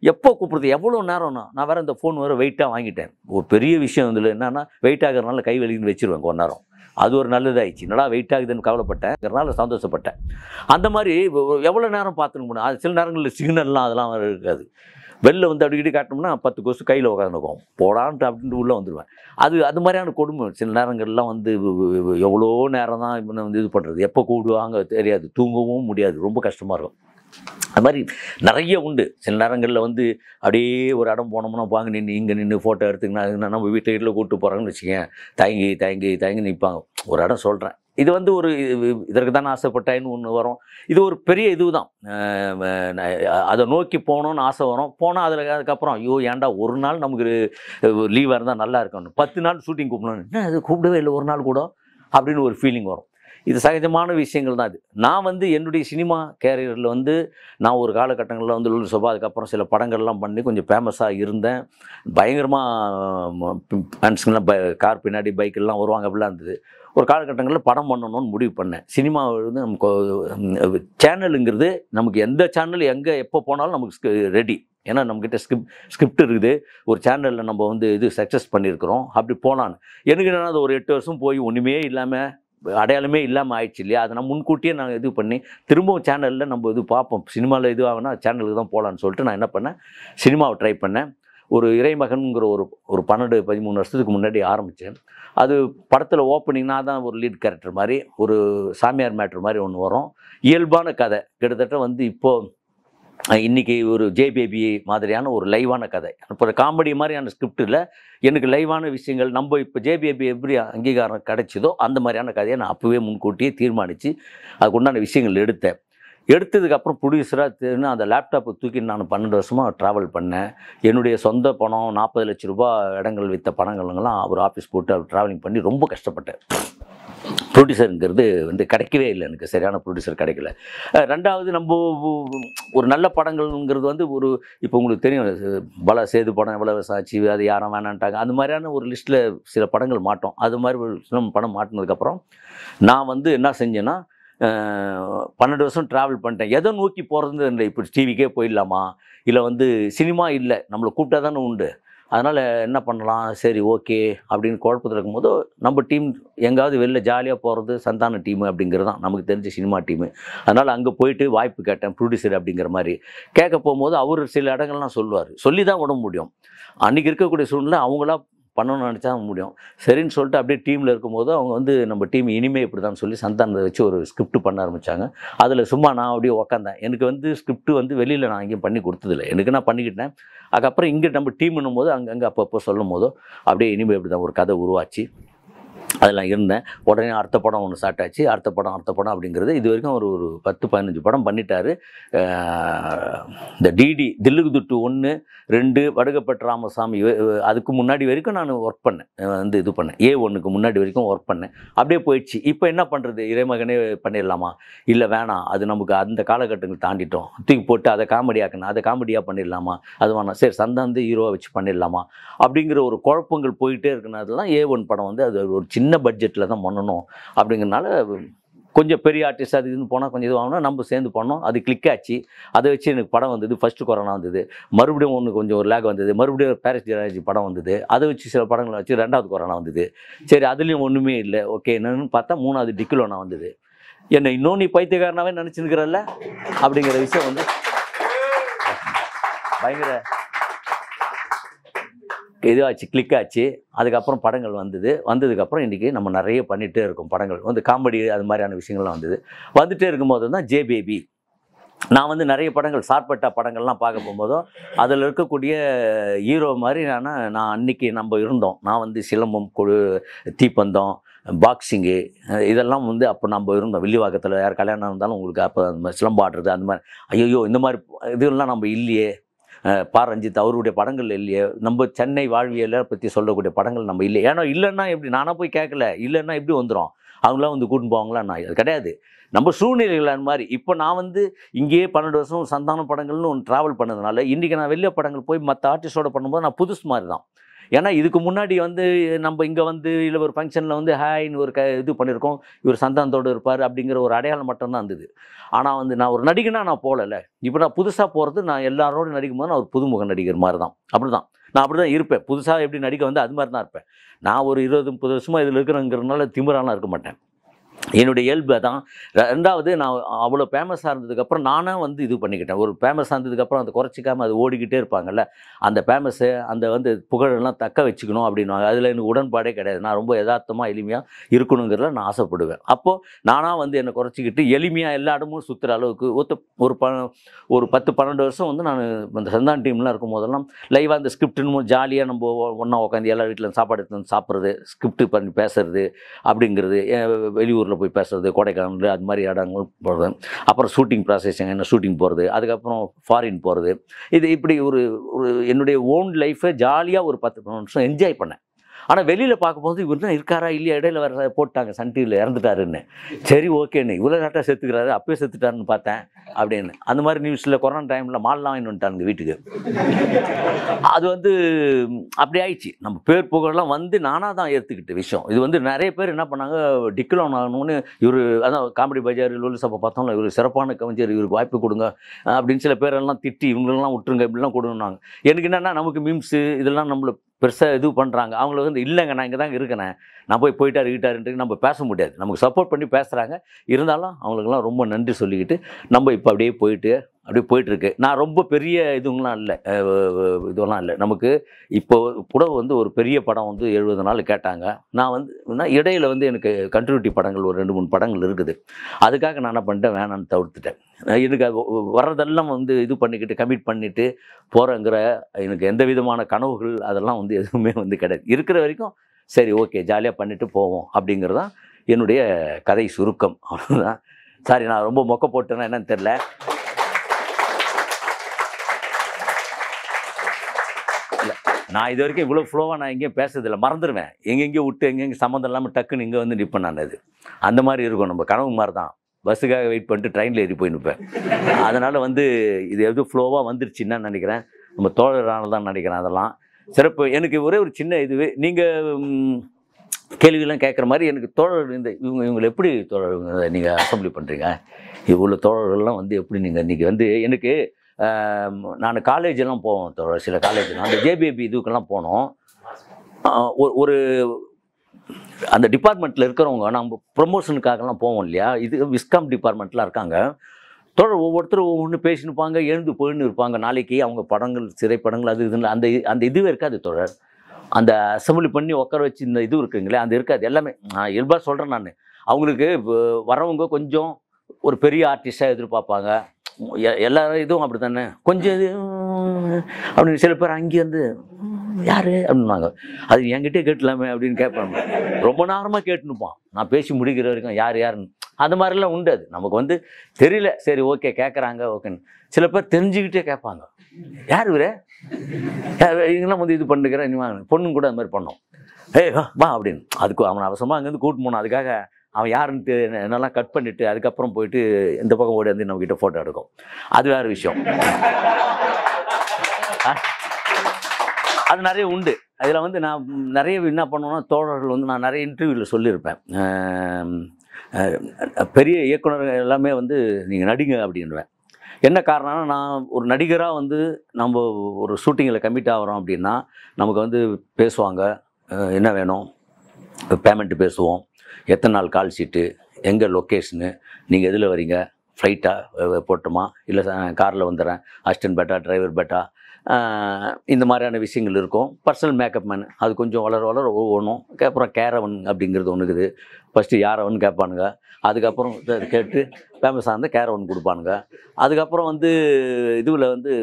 எப்போ கூப்பிட்றது, எவ்வளோ நேரம்னா நான் வேறு இந்த ஃபோன் வேறு வெயிட்டாக வாங்கிட்டேன். ஒரு பெரிய விஷயம் இதில் என்னென்னா வெயிட் ஆகிறதுனால கை வலின்னு வச்சுருவேன் கொஞ்ச நேரம். அது ஒரு நல்லதாகிடுச்சு, என்னடா வெயிட் ஆகுதுன்னு கவலைப்பட்டேங்கிறனால சந்தோஷப்பட்டேன். அந்த மாதிரி எவ்வளோ நேரம் பார்த்துக்க முடியும். அது சில நேரங்களில் சிக்னல்லாம் அதெல்லாம் இருக்காது. வெளில வந்து அடிக்கடி காட்டினோம்னா 10 கொசு கையில் உட்காந்துக்கும், போடான்ட்டு அப்படின்ட்டு உள்ளே வந்துடுவேன். அது மாதிரியான கொடுமை. சில நேரங்கள்லாம் வந்து எவ்வளோ நேரம் தான் இவனை வந்து இது பண்ணுறது, எப்போ கூடுவாங்க தெரியாது, தூங்கவும் முடியாது, ரொம்ப கஷ்டமாக இருக்கும். அது மாதிரி நிறைய உண்டு. சில நேரங்களில் வந்து அப்படியே ஒரு இடம் போனோம்னா வாங்க நின்று இங்கே நின்று ஃபோட்டோ எடுத்துக்கினா நம்ம வீட்டில் கூப்பிட்டு போகிறாங்கன்னு வச்சுக்கேன், தயங்கி தயங்கி தயங்கி நிற்பாங்க. ஒரு இடம் சொல்கிறேன், இது வந்து ஒரு இதற்கு தானே ஆசைப்பட்டாயின்னு ஒன்று வரும். இது ஒரு பெரிய இதுதான். அதை நோக்கி போகணுன்னு ஆசை வரும். போனால் அதுக்கப்புறம் ஐயோ ஏன்டா ஒரு நாள் நமக்கு லீவாக இருந்தால் நல்லா இருக்கணும், 10 நாள் ஷூட்டிங் கூப்பிடணும், என்ன அது கூப்பிடவே இல்லை ஒரு நாள் கூட அப்படின்னு ஒரு ஃபீலிங் வரும். இது சகஜமான விஷயங்கள் தான். இது நான் வந்து என்னுடைய சினிமா கேரியரில் வந்து நான் ஒரு காலகட்டங்களில் வந்து லுலு சபா அதுக்கப்புறம் சில படங்கள்லாம் பண்ணி கொஞ்சம் ஃபேமஸாக இருந்தேன். பயங்கரமாக ஃபேன்ஸுங்கெல்லாம் கார் பின்னாடி பைக்கெல்லாம் வருவாங்க, அப்படிலாம் இருந்தது. ஒரு காலகட்டங்களில் படம் பண்ணணும்னு முடிவு பண்ணேன். சினிமா வந்து நமக்கு சேனலுங்கிறது நமக்கு எந்த சேனல் எங்கே எப்போ போனாலும் நமக்கு ரெடி. ஏன்னா நம்மக்கிட்ட ஸ்கிரிப்ட் இருக்குது. ஒரு சேனலில் நம்ம வந்து இது சக்ஸஸ் பண்ணியிருக்கிறோம், அப்படி போகலான்னு. எனக்கு என்னென்னா அது ஒரு 8 வருஷம் போய் ஒன்றுமே இல்லாமல் அடையாளமே இல்லாமல் ஆயிடுச்சு இல்லையா. அதை நான் முன்கூட்டியே நான் இது பண்ணி திரும்பவும் சேனலில் நம்ம இது பார்ப்போம், சினிமாவில் இது ஆகுனா சேனலுக்கு தான் போகலான்னு சொல்லிட்டு நான் என்ன பண்ணேன், சினிமாவை ட்ரை பண்ணேன். ஒரு இறைமகனுங்கிற ஒரு 12-13 வருஷத்துக்கு முன்னாடி ஆரம்பித்தேன். அது படத்தில் ஓப்பனிங் நான் தான் ஒரு லீட் கேரக்டர் மாதிரி, ஒரு சாமியார் மேட்ரு மாதிரி ஒன்று வரும். இயல்பான கதை. கிட்டத்தட்ட வந்து இப்போது இன்றைக்கி ஒரு ஜேபேபி மாதிரியான ஒரு லைவான கதை. இப்போ காமெடி மாதிரியான ஸ்கிரிப்டில் எனக்கு லைவான விஷயங்கள், நம்ம இப்போ ஜேபேபி எப்படி அங்கீகாரம் கிடைச்சதோ அந்த மாதிரியான கதையை நான் அப்போவே முன்கூட்டியே தீர்மானித்து அதுக்கு உண்டான விஷயங்கள் எடுத்தேன். எடுத்ததுக்கப்புறம் ப்ரொடியூசராக அந்த லேப்டாப்பை தூக்கி நான் 12 வருஷமாக ட்ராவல் பண்ணேன். என்னுடைய சொந்த பணம் 40 லட்ச ரூபா இடங்கள் விற்ற படங்கள்லாம் ஒரு ஆஃபீஸ் போட்டு அவர் ட்ராவலிங் பண்ணி ரொம்ப கஷ்டப்பட்டேன். ப்ரொடியூசருங்கிறது வந்து கிடைக்கவே இல்லை, எனக்கு சரியான ப்ரொடியூசர் கிடைக்கல. ரெண்டாவது நம்ம ஒரு நல்ல படங்கள்ங்கிறது வந்து ஒரு இப்போ உங்களுக்கு தெரியும், பல சேது படம் எவ்வளோ சாட்சி, அது யாரும் வேணான்ட்டாங்க, அந்த மாதிரியான ஒரு லிஸ்ட்டில் சில படங்கள் மாட்டோம். அது மாதிரி ஒரு சில படம் மாட்டினதுக்கப்புறம் நான் வந்து என்ன செஞ்சேன்னா, 12 வருஷம் ட்ராவல் பண்ணிட்டேன். எதை நோக்கி போகிறதுன்னு இல்லை. இப்போ டிவிக்கே போயிடலாமா, இல்லை வந்து சினிமா இல்லை நம்மளை கூப்பிட்டா தானே உண்டு, அதனால் என்ன பண்ணலாம், சரி ஓகே அப்படின்னு குழப்பத்தில் இருக்கும்போது நம்ம டீம் எங்காவது வெளில ஜாலியாக போகிறது சந்தான டீமு அப்படிங்கிறது தான் நமக்கு தெரிஞ்ச சினிமா டீமு. அதனால் அங்கே போயிட்டு வாய்ப்பு கேட்டேன், ப்ரொடியூசர் அப்படிங்கிற மாதிரி கேட்க போகும்போது அவர் சில இடங்கள்லாம் சொல்லுவார், சொல்லி தான் விட முடியும். அன்றைக்கி இருக்கக்கூடிய சூழ்நிலை அவங்களா பண்ணணும்னு நினச்சா முடியும். சரின்னு சொல்லிட்டு அப்படியே டீமில் இருக்கும்போது அவங்க வந்து நம்ம டீம் இனிமேல் இப்படி தான் சொல்லி சந்தானத்தை வச்சு ஒரு ஸ்கிரிப்ட் பண்ண ஆரம்பித்தாங்க. அதில் சும்மா நான் அப்படியே உக்காந்தேன். எனக்கு வந்து ஸ்கிரிப்ட் வந்து வெளியில் நான் எங்கேயும் பண்ணி கொடுத்ததில்லை, எனக்கு நான் பண்ணிக்கிட்டேன். அதுக்கப்புறம் இங்கே நம்ம டீம்னும் போது அங்கங்கே அப்பப்போ சொல்லும் போதோ அப்படியே இனிமேல் இப்படி தான் ஒரு கதை உருவாச்சு. அதெல்லாம் இருந்தேன். உடனே அடுத்த படம் ஒன்று ஸ்டார்ட் ஆச்சு. அடுத்த படம் அப்படிங்கிறது இது வரைக்கும் ஒரு 10-15 படம் பண்ணிட்டார். இந்த டிடி தில்லுக்கு துட்டு 1, 2 வடுகப்பட்டு ராமசாமி அதுக்கு முன்னாடி வரைக்கும் நான் ஒர்க் பண்ணேன். வந்து இது பண்ணேன், A1க்கு முன்னாடி வரைக்கும் ஒர்க் பண்ணேன். அப்படியே போயிடுச்சு. இப்போ என்ன பண்ணுறது, இறைமகனே பண்ணிடலாமா, இல்லை வேணாம் அது நமக்கு அந்த காலகட்டங்கள் தாண்டிட்டோம், தூக்கி போட்டு அதை காமெடி ஆக்கணும், அதை காமெடியாக பண்ணிடலாமா, அது வேணாம், சரி சந்தாந்து ஹீரோவை வச்சு பண்ணிடலாமா அப்படிங்கிற ஒரு குழப்பங்கள் போயிட்டே இருக்குனதுலாம் A1 படம் வந்து அது ஒரு சின்ன பட்ஜெட்டில் தான் பண்ணணும். அப்படிங்கிறனால கொஞ்சம் பெரிய ஆர்டிஸ்ட் அது இதுன்னு போனால் கொஞ்சம் இது வாங்கினா நம்ம சேர்ந்து பண்ணோம். அது கிளிக் ஆச்சு. அதை வச்சு எனக்கு படம் வந்தது. ஃபஸ்ட்டு கொரோனா வந்தது, மறுபடியும் ஒன்று கொஞ்சம் ஒரு லேக் வந்தது, மறுபடியும் பாரிஸ் ஜெயராஜ் படம் வந்தது. அதை வச்சு சில படங்களை வச்சு 2வது கொரோனா வந்தது. சரி அதுலேயும் ஒன்றுமே இல்லை, ஓகே என்னன்னு பார்த்தா 3வது டிக்கிலோனா வந்தது. என்னை இன்னும் நீ பைத்தியக்காரனாவே நினச்சிருக்கிறல்ல அப்படிங்கிற விஷயம் வந்து பயங்கர இதுவாச்சு, கிளிக் ஆச்சு. அதுக்கப்புறம் படங்கள் வந்ததுக்கப்புறம் இன்றைக்கி நம்ம நிறைய பண்ணிகிட்டே இருக்கோம். படங்கள் வந்து காமெடி அது மாதிரியான விஷயங்கள்லாம் வந்துகிட்டே இருக்கும்போது தான் ஜேபேபி. நான் வந்து நிறைய படங்கள் சார்பட்ட படங்கள்லாம் பார்க்க போகும்போதும் அதில் இருக்கக்கூடிய ஹீரோ மாதிரி நான் அன்றைக்கி நம்ம இருந்தோம். நான் வந்து சிலம்பம், தீப்பந்தம், பாக்ஸிங்கு இதெல்லாம் வந்து அப்போ நம்ம இருந்தோம். வில்லிவாக்கத்தில் யார் கல்யாணம் இருந்தாலும் உங்களுக்கு அப்போ அந்த மாதிரி சிலம்பம் ஆடுறது அந்த மாதிரி, ஐயோ இந்த மாதிரி இதெல்லாம் நம்ம இல்லையே. ரஞ்சித் அவருடைய படங்கள் இல்லையே, நம்ம சென்னை வாழ்வியலை பற்றி சொல்லக்கூடிய படங்கள் நம்ம இல்லை. ஏன்னா இல்லைன்னா எப்படி, நானாக போய் கேட்கல, இல்லைன்னா எப்படி வந்துடும், அவங்களாம் வந்து கூட்டின்னு போவாங்களா, நான் அது கிடையாது, நம்ம சூழ்நிலைகள் அந்த மாதிரி. இப்போ நான் வந்து இங்கேயே 12 வருஷம் சந்தான படங்கள்னு ஒன்று ட்ராவல் பண்ணதுனால இன்றைக்கி நான் வெளியே படங்கள் போய் மற்ற ஆர்டிஸ்டோட பண்ணும்போது நான் புதுசு மாதிரி தான். ஏன்னா இதுக்கு முன்னாடி வந்து நம்ம இங்கே வந்து இல்லை ஒரு ஃபங்க்ஷனில் வந்து ஹாய்ன்னு ஒரு இது பண்ணியிருக்கோம், இவர் சந்தானத்தோடு இருப்பார் அப்படிங்கிற ஒரு அடையாளம் மட்டும்தான் இருந்தது. ஆனால் வந்து நான் ஒரு நடிகனாக நான் போகலை. இப்போ நான் புதுசாக போகிறது, நான் எல்லாரோடும் நடிக்கும் போது நான் ஒரு புதுமுக நடிகர் மாதிரி தான். அப்படி தான் நான் அப்படி தான் இருப்பேன். புதுசாக எப்படி நடிக்க வந்து அது மாதிரி தான் இருப்பேன். நான் ஒரு 20-30 வருஷமாக இதில் இருக்கிறேங்கிறதுனால திமிராலாம் இருக்க மாட்டேன். என்னுடைய இயல்பு தான். 2வது நான் அவ்வளோ ஃபேமஸாக இருந்ததுக்கப்புறம் நானே வந்து இது பண்ணிக்கிட்டேன். ஒரு ஃபேமஸாக இருந்ததுக்கப்புறம் அதை குறைச்சிக்காம அது ஓடிக்கிட்டே இருப்பாங்கல்ல. அந்த ஃபேமஸு அந்த வந்து புகழெல்லாம் தக்க வச்சுக்கணும் அப்படின்னுவாங்க. அதில் எனக்கு உடன்பாடே கிடையாது. நான் ரொம்ப எதார்த்தமா, எளிமையா இருக்கணுங்கிறதுல நான் ஆசைப்படுவேன். அப்போது நானா வந்து என்னை குறைச்சிக்கிட்டு எளிமையா எல்லா இடமும் சுற்றுற அளவுக்கு ஒரு 10, 12 வருஷம் வந்து நான் அந்த சந்தான் டீம்லாம் இருக்கும்போதெல்லாம் லைவாக அந்த ஸ்கிரிப்ட்னு ஜாலியாக நம்ம ஒன்றா உட்காந்து எல்லா வீட்டில் சாப்பாடு எடுத்து வந்து சாப்பிட்றது, ஸ்கிரிப்ட் பண்ணி பேசுறது அப்படிங்கிறது, வெளியூரில் போய் பேசுறது, கொடைக்கானல் அது மாதிரி இடங்கள் போகிறது. அப்புறம் ஷூட்டிங் ப்ராசஸ் என்ன ஷூட்டிங் போகிறது, அதுக்கப்புறம் ஃபாரின் போகிறது. இது இப்படி ஒரு ஒரு என்னுடைய ஓன் லைஃப்பை ஜாலியாக ஒரு 10, 12 வருஷம் என்ஜாய் பண்ணேன். ஆனால் வெளியில் பார்க்கும்போது இவர் தான் இருக்காரா இல்லையா, இடையில வர போட்டாங்க சன் டிவியில் இறந்துட்டாருன்னு. சரி ஓகேன்னு, இவ்வளோ லேட்டாக செத்துக்கிறாரு, அப்பயே செத்துட்டாருன்னு பார்த்தேன் அப்படின்னு. அந்த மாதிரி நியூஸில் கொரோனா டைமில் மால்லாம் வாங்கிட்டு வந்துட்டாங்க வீட்டுக்கு. அது வந்து அப்படி ஆயிடுச்சு. நம்ம பேர் புகழெல்லாம் வந்து நானாக தான் ஏற்றுக்கிட்ட விஷயம். இது வந்து நிறைய பேர் என்ன பண்ணாங்க, டிக்லோன் ஆகணும்னு இவர் அதான் காமெடி பஜார் லோலி சப்பை பார்த்தோம்ல, இவர் சிறப்பான கவிஞர், இவருக்கு வாய்ப்பு கொடுங்க அப்படின்னு சில பேரெல்லாம் திட்டி இவங்களெல்லாம் விட்டுருங்க இப்படிலாம் கொடுன்னாங்க. எனக்கு என்னென்னா நமக்கு மீம்ஸு இதெல்லாம் நம்மளை பெருசாக இது பண்ணுறாங்க. அவங்கள வந்து இல்லைங்க நான் இங்கே தாங்க இருக்கேன், நான் போயிட்டாருன்ட்டு நம்ம பேச முடியாது. நமக்கு சப்போர்ட் பண்ணி பேசுகிறாங்க. இருந்தாலும் அவங்களுக்கெல்லாம் ரொம்ப நன்றி சொல்லிக்கிட்டு நம்ம இப்போ அப்படியே போயிட்டுருக்கு. நான் ரொம்ப பெரிய இதுவெலாம் இல்லை, இதுவெல்லாம் இல்லை. நமக்கு இப்போ கூட வந்து ஒரு பெரிய படம் வந்து 70 நாள் கேட்டாங்க. நான் இடையில வந்து எனக்கு கண்டினியூட்டி படங்கள் ஒரு 2, 3 படங்கள் இருக்குது. அதுக்காக நான் என்ன பண்ணிட்டேன், வேணான்னு தவிர்த்துட்டேன். எனக்கு அது வர்றதெல்லாம் வந்து இது பண்ணிக்கிட்டு கமிட் பண்ணிவிட்டு போகிறேங்கிற எனக்கு எந்த விதமான கனவுகள் அதெல்லாம் வந்து எதுவுமே வந்து கிடையாது. இருக்கிற வரைக்கும் சரி ஓகே ஜாலியாக பண்ணிவிட்டு போவோம் அப்படிங்கிறது தான் என்னுடைய கதை சுருக்கம். அவ்வளோதான். சாரி நான் ரொம்ப மொக்க போட்டேன்னா என்னன்னு தெரில. இல்லை நான் இது வரைக்கும் இவ்வளோ ஃப்ளோவாக நான் எங்கேயும் பேசுறதில்லை, மறந்துடுவேன். எங்கெங்கேயும் விட்டு எங்கெங்கே சம்மந்தம் இல்லாமல் டக்குன்னு இங்கே வந்து நிற்பேன் நான். அது அந்த மாதிரி இருக்கும், நம்ம கனவு மாதிரி தான். பஸ்ஸுக்காக வெயிட் பண்ணிட்டு ட்ரெயினில் ஏறி போய் நிற்பேன். அதனால் வந்து இது எதுவும் ஃப்ளோவாக வந்துருச்சுன்னு நினைக்கிறேன். நம்ம தோழரானது தான் நினைக்கிறேன். அதெல்லாம் சிறப்பு. எனக்கு ஒரே ஒரு சின்ன இதுவே, நீங்கள் கேள்வியெல்லாம் கேட்குற மாதிரி எனக்கு தோழர் இவங்களை எப்படி தோழர் நீங்கள் அசம்பிளி பண்ணுறீங்க, இவ்வளோ தோழர்கள்லாம் வந்து எப்படி நீங்கள் இன்றைக்கி வந்து எனக்கு நான் காலேஜெல்லாம் போவோம் தோழர், சில காலேஜெலாம் அந்த ஜேபிஏபி இதுக்கெல்லாம் போனோம். ஒரு அந்த டிபார்ட்மெண்ட்டில் இருக்கிறவங்க நம்ம ப்ரொமோஷனுக்காகலாம் போவோம் இல்லையா, இது விஸ்காம் டிபார்ட்மெண்ட்லாம் இருக்காங்க. தோழர் ஒவ்வொருத்தரும் ஒவ்வொன்று பேசினுப்பாங்க, எழுந்து போயின்னு இருப்பாங்க. நாளைக்கு அவங்க படங்கள் திரைப்படங்கள் அது இதுன்னு அந்த இதுவே இருக்காது தோழர். அந்த அசம்பிளி பண்ணி உட்கார வச்சு இந்த இது இருக்குங்களே அது இருக்காது. எல்லாமே நான் இயல்பாக சொல்கிறேன். நான் அவங்களுக்கு வரவங்க கொஞ்சம் ஒரு பெரிய ஆர்டிஸ்டாக எதிர்பார்ப்பாங்க. எல்லா இதுவும் அப்படி தானே. கொஞ்சம் இது அப்படின்னு சில பேர் அங்கேருந்து யார் அப்படின்னாங்க, அது என்கிட்டே கேட்கலாமே அப்படின்னு கேட்பாங்க. ரொம்ப நேரமாக கேட்டுனுப்பான், நான் பேசி முடிக்கிற வரைக்கும் யாருன்னு. அந்த மாதிரிலாம் உண்டு. அது நமக்கு வந்து தெரியல, சரி ஓகே கேட்குறாங்க ஓகேன்னு. சில பேர் தெரிஞ்சுக்கிட்டே கேட்பாங்க, யார் இவரே இங்கெல்லாம் வந்து இது பண்ணிக்கிறேன் இனிமே பொண்ணுங்க கூட அது மாதிரி பண்ணோம். ஏய் வா அப்படின்னு. அதுக்கு அவனை அவசரமாக அங்கேருந்து கூட்டு போனோம். அதுக்காக அவன் யாருன்ட்டு என்னெல்லாம் கட் பண்ணிவிட்டு அதுக்கப்புறம் போயிட்டு இந்த பக்கம் ஓடி வந்து நம்மக்கிட்ட ஃபோட்டோ எடுக்கும். அது வேறு விஷயம். அது நிறைய உண்டு. அதில் வந்து நான் நிறைய என்ன பண்ணுவேன்னா, தோழர்கள் வந்து நான் நிறைய இன்டர்வியூவில் சொல்லியிருப்பேன், பெரிய இயக்குநர்கள் எல்லாமே வந்து நீங்கள் நடிங்க அப்படின்வேன். என்ன காரணம்னா, நான் ஒரு நடிகராக வந்து நம்ம ஒரு ஷூட்டிங்கில் கமிட் ஆகிறோம் அப்படின்னா நமக்கு வந்து பேசுவாங்க, என்ன வேணும் பேமெண்ட்டு பேசுவோம், எத்தனை நாள் கால் ஷீட்டு, எங்கே லொக்கேஷனு, நீங்கள் எதில் வரீங்க, ஃப்ளைட்டாக போட்டுமா இல்லை காரில் வந்துடுறேன், அசிஸ்டன்ட் பேட்டா டிரைவர் பேட்டா, இந்த மாதிரியான விஷயங்கள் இருக்கும். பர்சனல் மேக்கப் மேன் அது கொஞ்சம் வளர ஒவ்வொன்றும். அப்புறம் கேரவன் அப்படிங்கிறது ஒன்று இருக்குது. ஃபஸ்ட்டு யாரவன் கேட்பானுங்க, அதுக்கப்புறம் கேட்டு ஃபேமஸாக இருந்தால் கேரவன் கொடுப்பானுங்க. அதுக்கப்புறம் வந்து இதுவில் வந்து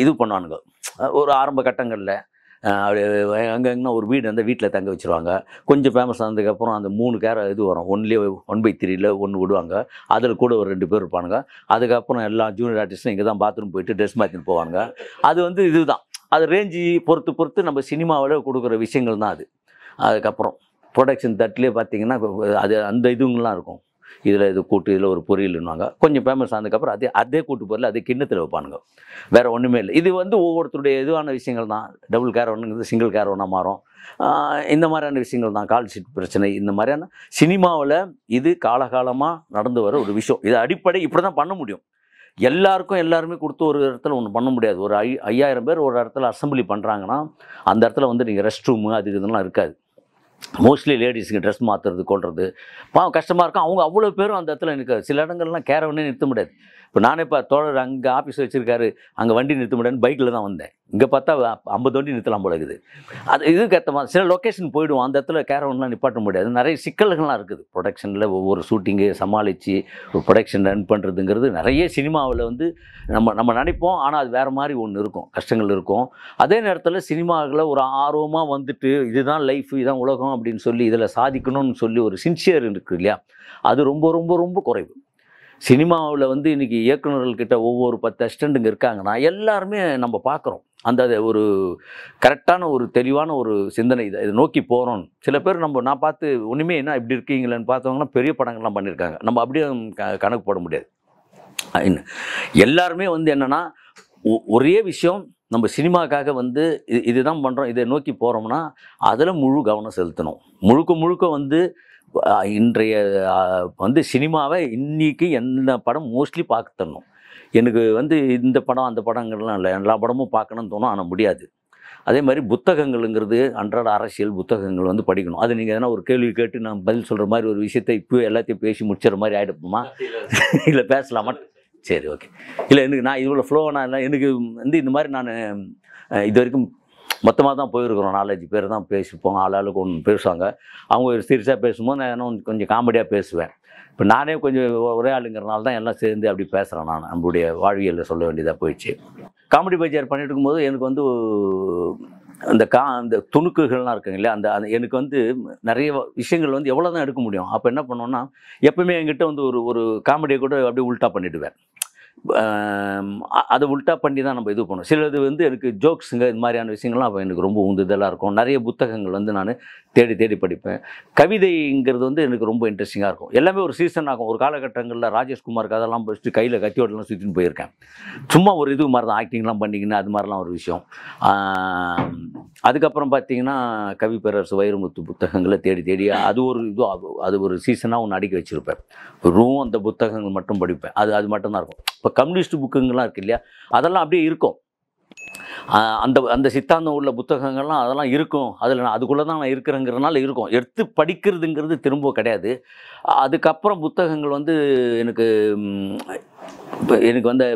இது பண்ணுவானுங்க ஒரு ஆரம்ப கட்டங்களில். அங்கங்கன்னா ஒரு வீடு அந்த வீட்டில் தங்க வச்சுருவாங்க. கொஞ்சம் ஃபேமஸ் ஆனதுக்கப்புறம் அந்த 3 இது வரும், 1/3 ஒன்று விடுவாங்க. அதில் கூட ஒரு 2 பேர் இருப்பானுங்க. அதுக்கப்புறம் எல்லா ஜூனியர் ஆர்டிஸ்ட்டும் இங்கே தான் பாத்ரூம் போயிட்டு ட்ரெஸ் மாற்றின்னு போவாங்க. அது வந்து இதுதான், அது ரேஞ்சு பொறுத்து நம்ம சினிமாவில் கொடுக்குற விஷயங்கள் தான் அது. அதுக்கப்புறம் ப்ரொடக்ஷன் தட்டிலே பார்த்தீங்கன்னா அது அந்த இதுங்கெலாம் இருக்கும். இதில் இது கூட்டு, இதில் ஒரு பொரியல்னுவாங்க. கொஞ்சம் ஃபேமஸ் ஆனதுக்கப்புறம் அதே கூட்டு பொரியல் அதே கிண்ணத்தில் வைப்பானுங்க. வேறு ஒன்றுமே இல்லை. இது வந்து ஒவ்வொருத்தருடைய இதுவான விஷயங்கள் தான். டபுள் கேரவனுங்கிறது சிங்கிள் கேரவனாக மாறும். இந்த மாதிரியான விஷயங்கள் தான். கால் ஷீட் பிரச்சனை, இந்த மாதிரியான சினிமாவில் இது காலகாலமாக நடந்து வர ஒரு விஷயம். இது அடிப்படை இப்படி தான் பண்ண முடியும். எல்லாருமே கொடுத்து ஒரு இடத்துல ஒன்று பண்ண முடியாது. ஒரு 5000 பேர் ஒரு இடத்துல அசம்பிளி பண்ணுறாங்கன்னா அந்த இடத்துல வந்து நீங்கள் ரெஸ்ட் ரூமு அது இதெல்லாம் இருக்காது. மோஸ்ட்லி லேடிஸுக்கு ட்ரெஸ் மாற்றுறது கொள்வது பாவம் கஷ்டமாக இருக்கும். அவங்க அவ்வளோ பேரும் அந்த இடத்துல எனக்கு சில இடங்கள்லாம் கேரவனே நிறுத்த முடியாது. இப்போ நானே இப்போ தோழர் அங்கே ஆஃபீஸ் வச்சுருக்காரு, அங்கே வண்டி நிறுத்த முடியாதுன்னு பைக்கில் தான் வந்தேன். இங்கே பார்த்தா 50 வண்டி நிறுத்தலாம் போல இருக்குது. அது இதுக்கு ஏற்ற மாதிரி சில லொக்கேஷன் போய்டுவோம், அந்த இடத்துல கேரவன்லாம் நிப்பாட்ட முடியாது. நிறைய சிக்கல்கள்லாம் இருக்குது ப்ரொடக்ஷனில். ஒவ்வொரு ஷூட்டிங்கு சமாளித்து ஒரு ப்ரொடக்ஷன் ரன் பண்ணுறதுங்கிறது நிறைய சினிமாவில் வந்து நம்ம நினைப்போம், ஆனால் அது வேறு மாதிரி ஒன்று இருக்கும், கஷ்டங்கள் இருக்கும். அதே நேரத்தில் சினிமாவில் ஒரு ஆர்வமாக வந்துட்டு இதுதான் லைஃப், இதுதான் உலகம் அப்படின்னு சொல்லி இதில் சாதிக்கணும்னு சொல்லி ஒரு சின்சியர் இருக்குது இல்லையா, அது ரொம்ப ரொம்ப ரொம்ப குறைவு. சினிமாவில் வந்து இன்றைக்கி இயக்குநர்கள்கிட்ட ஒவ்வொரு 10 அசிஸ்டண்ட்டுங்க இருக்காங்கன்னா எல்லாருமே நம்ம பார்க்குறோம் அந்த ஒரு கரெக்டான ஒரு தெளிவான ஒரு சிந்தனை இதை நோக்கி போகிறோம். சில பேர் நான் பார்த்து ஒன்றுமே என்ன இப்படி இருக்கீங்களேன்னு பார்த்தவங்கன்னா பெரிய படங்கள்லாம் பண்ணியிருக்காங்க. நம்ம அப்படியே கணக்கு போட முடியாது. எல்லாருமே வந்து என்னென்னா ஒரே விஷயம், நம்ம சினிமாக்காக வந்து இதுதான் பண்ணுறோம், இதை நோக்கி போகிறோம்னா அதில் முழு கவனம் செலுத்தணும். முழுக்க முழுக்க வந்து இன்றைய வந்து சினிமாவை இன்றைக்கி எந்த படம் மோஸ்ட்லி பார்க்க தரணும். எனக்கு வந்து இந்த படம் அந்த படங்கள்லாம் இல்லை, எல்லா படமும் பார்க்கணும்னு தோணும், ஆனால் முடியாது. அதே மாதிரி புத்தகங்கள்ங்கிறது அன்றாட அரசியல் புத்தகங்கள் வந்து படிக்கணும். அது நீங்கள் எதனா ஒரு கேள்வி கேட்டு நான் பதில் சொல்கிற மாதிரி ஒரு விஷயத்தை இப்போ எல்லாத்தையும் பேசி முடிச்சிடுற மாதிரி ஆகிடுப்போமா? இல்லை பேசலாமா? சரி, ஓகே. இல்லை எனக்கு நான் இவ்வளோ ஃப்ளோவாக இல்லை. எனக்கு வந்து இந்த மாதிரி நான் இது வரைக்கும் மொத்தமாக தான் போயிருக்கிறோம். 4-5 பேர் தான் பேசிப்போம். ஆளாளுக்கு ஒன்று பேசுவாங்க. அவங்க ஒரு சீரியஸாக பேசும்போது நான் கொஞ்சம் காமெடியாக பேசுவேன். இப்போ நானே கொஞ்சம் ஒரே ஆளுங்கிறனால தான் எல்லாம் சேர்ந்து அப்படி பேசுகிறேன். நம்மளுடைய வாழ்வியலில் சொல்ல வேண்டியதாக போயிடுச்சு. காமெடி பஜார் பண்ணிட்டு இருக்கும்போது எனக்கு வந்து அந்த துணுக்குகள்லாம் இருக்குங்க இல்லையா, அந்த எனக்கு வந்து நிறைய விஷயங்கள் வந்து எவ்வளோ தான் எடுக்க முடியும். அப்போ என்ன பண்ணுவோன்னா, எப்பவுமே என்கிட்ட வந்து ஒரு காமெடியை கூட அப்படியே உல்ட்டா பண்ணிவிடுவேன். அதை உல்ட்டா பண்ணி தான் நம்ம இது பண்ணுவோம். சிலது வந்து எனக்கு ஜோக்ஸுங்க இது மாதிரியான விஷயங்கள்லாம் அப்போ எனக்கு ரொம்ப உந்துதலாக இருக்கும். நிறைய புத்தகங்கள் வந்து நான் தேடி தேடி படிப்பேன். கவிதைங்கிறது வந்து எனக்கு ரொம்ப இன்ட்ரெஸ்டிங்காக இருக்கும். எல்லாமே ஒரு சீசன் ஆகும். ஒரு காலகட்டங்களில் ராஜேஷ்குமார் கதெல்லாம் படிச்சுட்டு கையில் கத்தியோடலாம் சுற்றின்னு போயிருக்கேன். சும்மா ஒரு இது மாதிரி தான் ஆக்டிங்லாம் பண்ணிக்கின்னு அது மாதிரிலாம் ஒரு விஷயம். அதுக்கப்புறம் பார்த்திங்கன்னா கவி பேரரசு வைரமுத்து புத்தகங்களை தேடி தேடி அது ஒரு இது அது ஒரு சீசனாக ஒன்று அடுக்கி வச்சுருப்பேன். வெறும் அந்த புத்தகங்கள் மட்டும் படிப்பேன். அது மட்டும்தான் இருக்கும். இப்போ கம்யூனிஸ்ட் புக்குங்கள்லாம் இருக்குது இல்லையா, அதெல்லாம் அப்படியே இருக்கும். அந்த சித்தாந்தம் உள்ள புத்தகங்கள்லாம் அதெல்லாம் இருக்கும். அதில் நான் அதுக்குள்ளே தான் நான் இருக்கிறேங்கிறதுனால இருக்கும். எடுத்து படிக்கிறதுங்கிறது திரும்ப கிடையாது. அதுக்கப்புறம் புத்தகங்கள் வந்து எனக்கு வந்து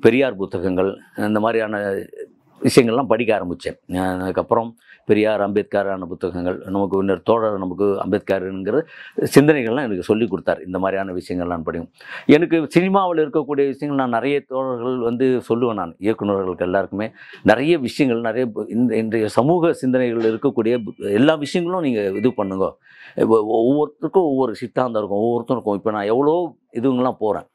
பெரியார் புத்தகங்கள் இந்த மாதிரியான விஷயங்கள்லாம் படிக்க ஆரம்பித்தேன். அதுக்கப்புறம் பெரியார் அம்பேத்கரான புத்தகங்கள், நமக்கு இன்னொரு தோழர் நமக்கு அம்பேத்கருங்கிற சிந்தனைகள்லாம் எனக்கு சொல்லிக் கொடுத்தார். இந்த மாதிரியான விஷயங்கள்லாம் படிக்கும். எனக்கு சினிமாவில் இருக்கக்கூடிய விஷயங்கள் நான் நிறைய தோழர்கள் வந்து சொல்லுவேன். நான் இயக்குநர்களுக்கு எல்லாருக்குமே நிறைய விஷயங்கள் நிறைய இன்றைய சமூக சிந்தனைகள் இருக்கக்கூடிய எல்லா விஷயங்களும் நீங்கள் இது பண்ணுங்க. ஒவ்வொருத்தருக்கும் ஒவ்வொரு சித்தாந்தம் இருக்கும், ஒவ்வொருத்தருக்கும். இப்போ நான் எவ்வளோ இதுங்கெல்லாம் போகிறேன்,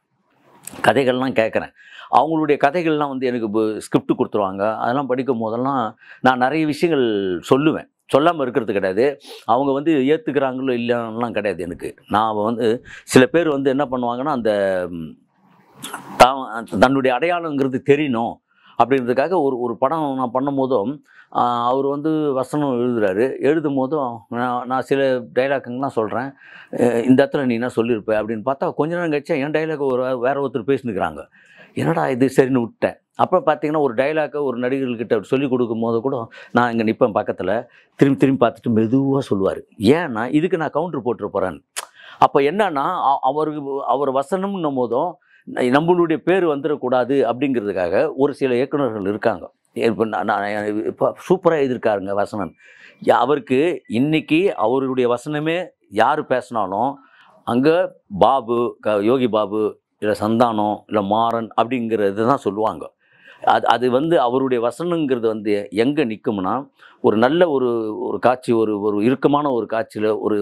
கதைகள்லாம் கேட்குறேன். அவங்களுடைய கதைகள்லாம் வந்து எனக்கு ஸ்கிரிப்ட் கொடுத்துருவாங்க. அதெல்லாம் படிக்கும் போதெல்லாம் நான் நிறைய விஷயங்கள் சொல்லுவேன். சொல்லாமல் இருக்கிறது கிடையாது. அவங்க வந்து ஏற்றுக்கிறாங்களோ இல்லைலாம் கிடையாது. எனக்கு நான் வந்து சில பேர் வந்து என்ன பண்ணுவாங்கன்னா, அந்த தன்னுடைய அடையாளங்கிறது தெரியணும் அப்படின்றதுக்காக ஒரு படம் நான் பண்ணும் போதும் அவர் வந்து வசனம் எழுதும் போதும் நான் சில டைலாக்குங்கெலாம் சொல்கிறேன். இந்த இடத்துல நீ என்ன சொல்லியிருப்ப அப்படின்னு பார்த்தா கொஞ்ச நேரம் கழிச்சா என் டைலாக் வேற ஒருத்தர் பேசினுக்கிறாங்க. என்னடா இது சரின்னு விட்டேன். அப்புறம் பார்த்தீங்கன்னா ஒரு டைலாக்கை ஒரு நடிகர்கள்கிட்ட சொல்லிக் கொடுக்கும் போது கூட நான் இங்கே நிற்பேன் பக்கத்தில், திரும்பி பார்த்துட்டு மெதுவாக சொல்லுவார். ஏன்னா இதுக்கு நான் கவுண்டர் போட்டுற போகிறேன். அப்போ என்னன்னா அவர் வசனம்னும் போதும் நம்மளுடைய பேர் வந்துடக்கூடாது அப்படிங்கிறதுக்காக ஒரு சில இயக்குநர்கள் இருக்காங்க. இப்போ இப்போ சூப்பராக எழுதியிருக்காருங்க வசனம். அவருக்கு இன்றைக்கி அவருடைய வசனமே யார் பேசினாலும் அங்கே பாபு, யோகி பாபு, இல்லை சந்தானம், இல்லை மாறன் அப்படிங்கிறது தான் சொல்லுவாங்க. அது வந்து அவருடைய வசனங்கிறது வந்து எங்கே நிற்கும்னா, ஒரு நல்ல ஒரு காட்சி, ஒரு இறுக்கமான ஒரு காட்சியில் ஒரு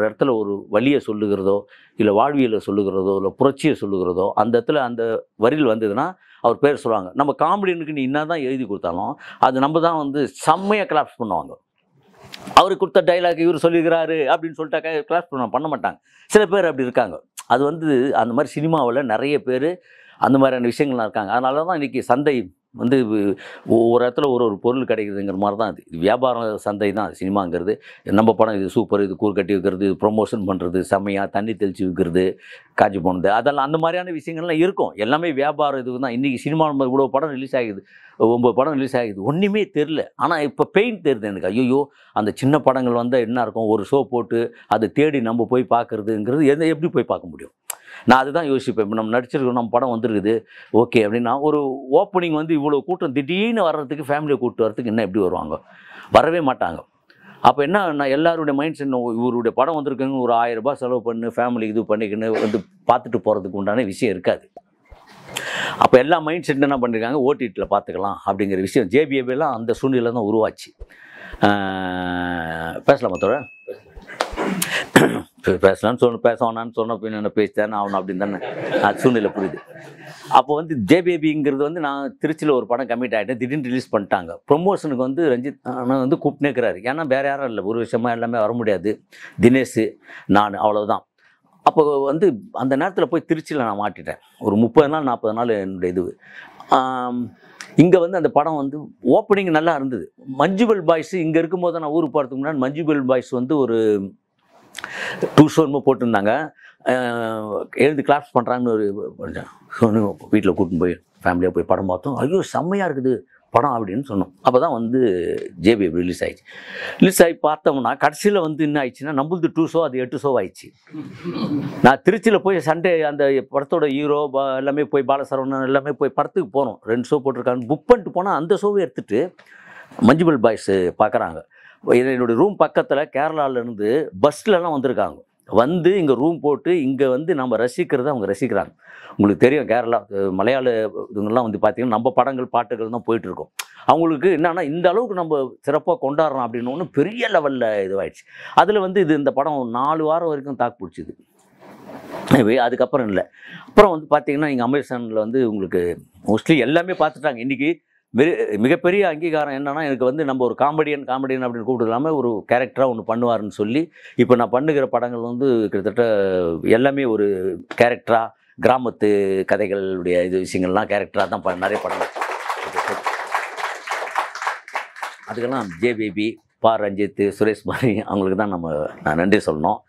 இடத்துல ஒரு வழியை சொல்லுகிறதோ, இல்லை வாழ்வியலை சொல்லுகிறதோ, இல்லை புரட்சியை சொல்லுகிறதோ, அந்த இடத்துல அந்த வரியில் வந்ததுன்னா அவர் பேர் சொல்லுவாங்க. நம்ம காமெடியனுக்கு நீ என்ன தான் எழுதி கொடுத்தாலும் அது நம்ம தான் வந்து செம்மையாக கிளாப்ஸ் பண்ணுவாங்க. அவருக்கு கொடுத்த டைலாக் இவர் சொல்லிக்கிறாரு அப்படின்னு சொல்லிட்டாக்கா கிளாஸ் பண்ண மாட்டாங்க. சில பேர் அப்படி இருக்காங்க. அது வந்து அந்த மாதிரி சினிமாவில் நிறைய பேர் அந்த மாதிரியான விஷயங்கள்லாம் இருக்காங்க. அதனால தான் இன்றைக்கி சந்தை வந்து ஒவ்வொரு இடத்துல ஒரு பொருள் கிடைக்குதுங்கிற மாதிரி தான். இது வியாபார சந்தை தான் சினிமாங்கிறது. நம்ம படம் இது சூப்பர், இது கூறு கட்டி வைக்கிறது, இது ப்ரொமோஷன் பண்ணுறது, செம்மையாக தண்ணி தெளித்து விற்கிறது, காஞ்சி போனது, அதெல்லாம் அந்த மாதிரியான விஷயங்கள்லாம் இருக்கும். எல்லாமே வியாபாரம் இது தான். இன்றைக்கி சினிமா இவ்வளோ படம் ரிலீஸ் ஆகிடுது. 9 படம் ரிலீஸ் ஆகிடுது, ஒன்றுமே தெரில. ஆனால் இப்போ பெயின் தெரியுது எனக்கு. ஐயோ, அந்த சின்ன படங்கள் வந்தால் என்ன இருக்கும், ஒரு ஷோ போட்டு அதை தேடி நம்ம போய் பார்க்குறதுங்கிறது எப்படி போய் பார்க்க முடியும்? நான் அதுதான் யோசிப்பேன். இப்போ நம்ம நடிச்சிருக்கோம், நம்ம படம் வந்துருக்குது, ஓகே அப்படின்னா ஒரு ஓப்பனிங் வந்து இவ்வளோ கூட்டம் திடீர்னு வர்றதுக்கு, ஃபேமிலியை கூப்பிட்டு வர்றதுக்கு என்ன எப்படி வருவாங்க? வரவே மாட்டாங்க. அப்போ என்ன, நான் எல்லாருடைய மைண்ட் செட், இவருடைய படம் வந்திருக்குங்க, ஒரு 1000 ரூபாய் செலவு பண்ணு, ஃபேமிலி இது பண்ணிக்கின்னு வந்து பார்த்துட்டு போகிறதுக்கு உண்டான விஷயம் இருக்காது. அப்போ எல்லா மைண்ட் செட் என்ன பண்ணியிருக்காங்க, ஓடிடியில் பார்த்துக்கலாம் அப்படிங்கிற விஷயம் ஜேபிஏபிலாம் அந்த சூழ்நிலை தான் உருவாச்சு. பேசலாமா தோழர்? பேசலான்னு பேசவானான்னு சொன்ன பின் என்ன பேசித்தானே ஆகணும் அப்படின்னு தானே அது சூழ்நிலை புரியுது. அப்போ வந்து ஜேபிஏபிங்கிறது வந்து நான் திருச்சியில் ஒரு படம் கமிட் ஆகிட்டேன், திடீர்னு ரிலீஸ் பண்ணிட்டாங்க. ப்ரொமோஷனுக்கு வந்து ரஞ்சித் ஆனால் வந்து கூப்பிட்டுனேக்கிறாரு. ஏன்னா வேறு யாரும் இல்லை, ஒரு விஷயமாக எல்லாமே வர முடியாது, தினேஷ் நான் அவ்வளோதான். அப்போ வந்து அந்த நேரத்தில் போய் திருச்சியில் நான் மாட்டிட்டேன். ஒரு 30 நாள் 40 நாள் என்னுடைய இது. இங்கே வந்து அந்த படம் வந்து ஓப்பனிங் நல்லா இருந்தது. மஞ்சுவல் பாய்ஸ் இங்கே இருக்கும்போது நான் ஊருக்கு போகிறதுக்கு முன்னாடி மஞ்சுவல் பாய்ஸ் வந்து ஒரு 2 ஷோ போட்டிருந்தாங்க. எழுந்து கிளாப்ஸ் பண்ணுறாங்கன்னு ஒரு வீட்டில் கூட்டின்னு போய் ஃபேமிலியாக போய் படம் பார்த்தோம். ஐயோ செம்மையாக இருக்குது படம் அப்படின்னு சொன்னோம். அப்போ தான் வந்து ஜேபிஏபி ரிலீஸ் ஆகிடுச்சு. ரிலீஸ் ஆகி பார்த்தோம்னா கடைசியில் வந்து என்ன ஆயிடுச்சுன்னா, நம்மளது 2 ஷோ, அது 8 ஷோ ஆயிடுச்சு. நான் திருச்சியில் போய் சண்டே அந்த படத்தோட ஹீரோ எல்லாமே போய் பாலசரவணன் எல்லாமே போய் படத்துக்கு போகிறோம். 2 ஷோ போட்டிருக்காங்க, புக் பண்ணிட்டு போனால் அந்த ஷோவை எடுத்துகிட்டு மஞ்சுவல் பாய்ஸ் பார்க்குறாங்க. என்னுடைய ரூம் பக்கத்தில் கேரளாவிலேருந்து பஸ்லலாம் வந்திருக்காங்க. வந்து இங்கே ரூம் போட்டு இங்கே வந்து நம்ம ரசிக்கிறத அவங்க ரசிக்கிறாங்க. உங்களுக்கு தெரியும், கேரளா மலையாள இதுங்கெல்லாம் வந்து பார்த்திங்கன்னா நம்ம படங்கள் பாட்டுகள் தான் போயிட்டுருக்கோம். அவங்களுக்கு என்னென்னா இந்த அளவுக்கு நம்ம சிறப்பாக கொண்டாடுறோம் அப்படின்னு ஒன்று பெரிய லெவலில் இதுவாகிடுச்சு. அதில் வந்து இந்த படம் 4 வாரம் வரைக்கும் தாக்கு பிடிச்சிது. அதுக்கப்புறம் இல்லை. அப்புறம் வந்து பார்த்திங்கன்னா இங்கே அமேசானில் வந்து உங்களுக்கு மோஸ்ட்லி எல்லாமே பார்த்துட்டாங்க. இன்றைக்கி மிகப்பெரிய அங்கீகாரம் என்னென்னா, எனக்கு வந்து நம்ம ஒரு காமெடியன் அப்படின்னு கூப்பிட்டு இல்லாமல் ஒரு கேரக்டராக ஒன்று பண்ணுவார்னு சொல்லி, இப்போ நான் பண்ணுகிற படங்கள் வந்து கிட்டத்தட்ட எல்லாமே ஒரு கேரக்டராக, கிராமத்து கதைகளுடைய இது விஷயங்கள்லாம் கேரக்டராக தான் நிறைய படங்கள். அதுக்கெல்லாம் ஜேபிபி, ரஞ்சித், சுரேஷ் மாதிரி அவங்களுக்கு தான் நான் நன்றி சொல்லணும்.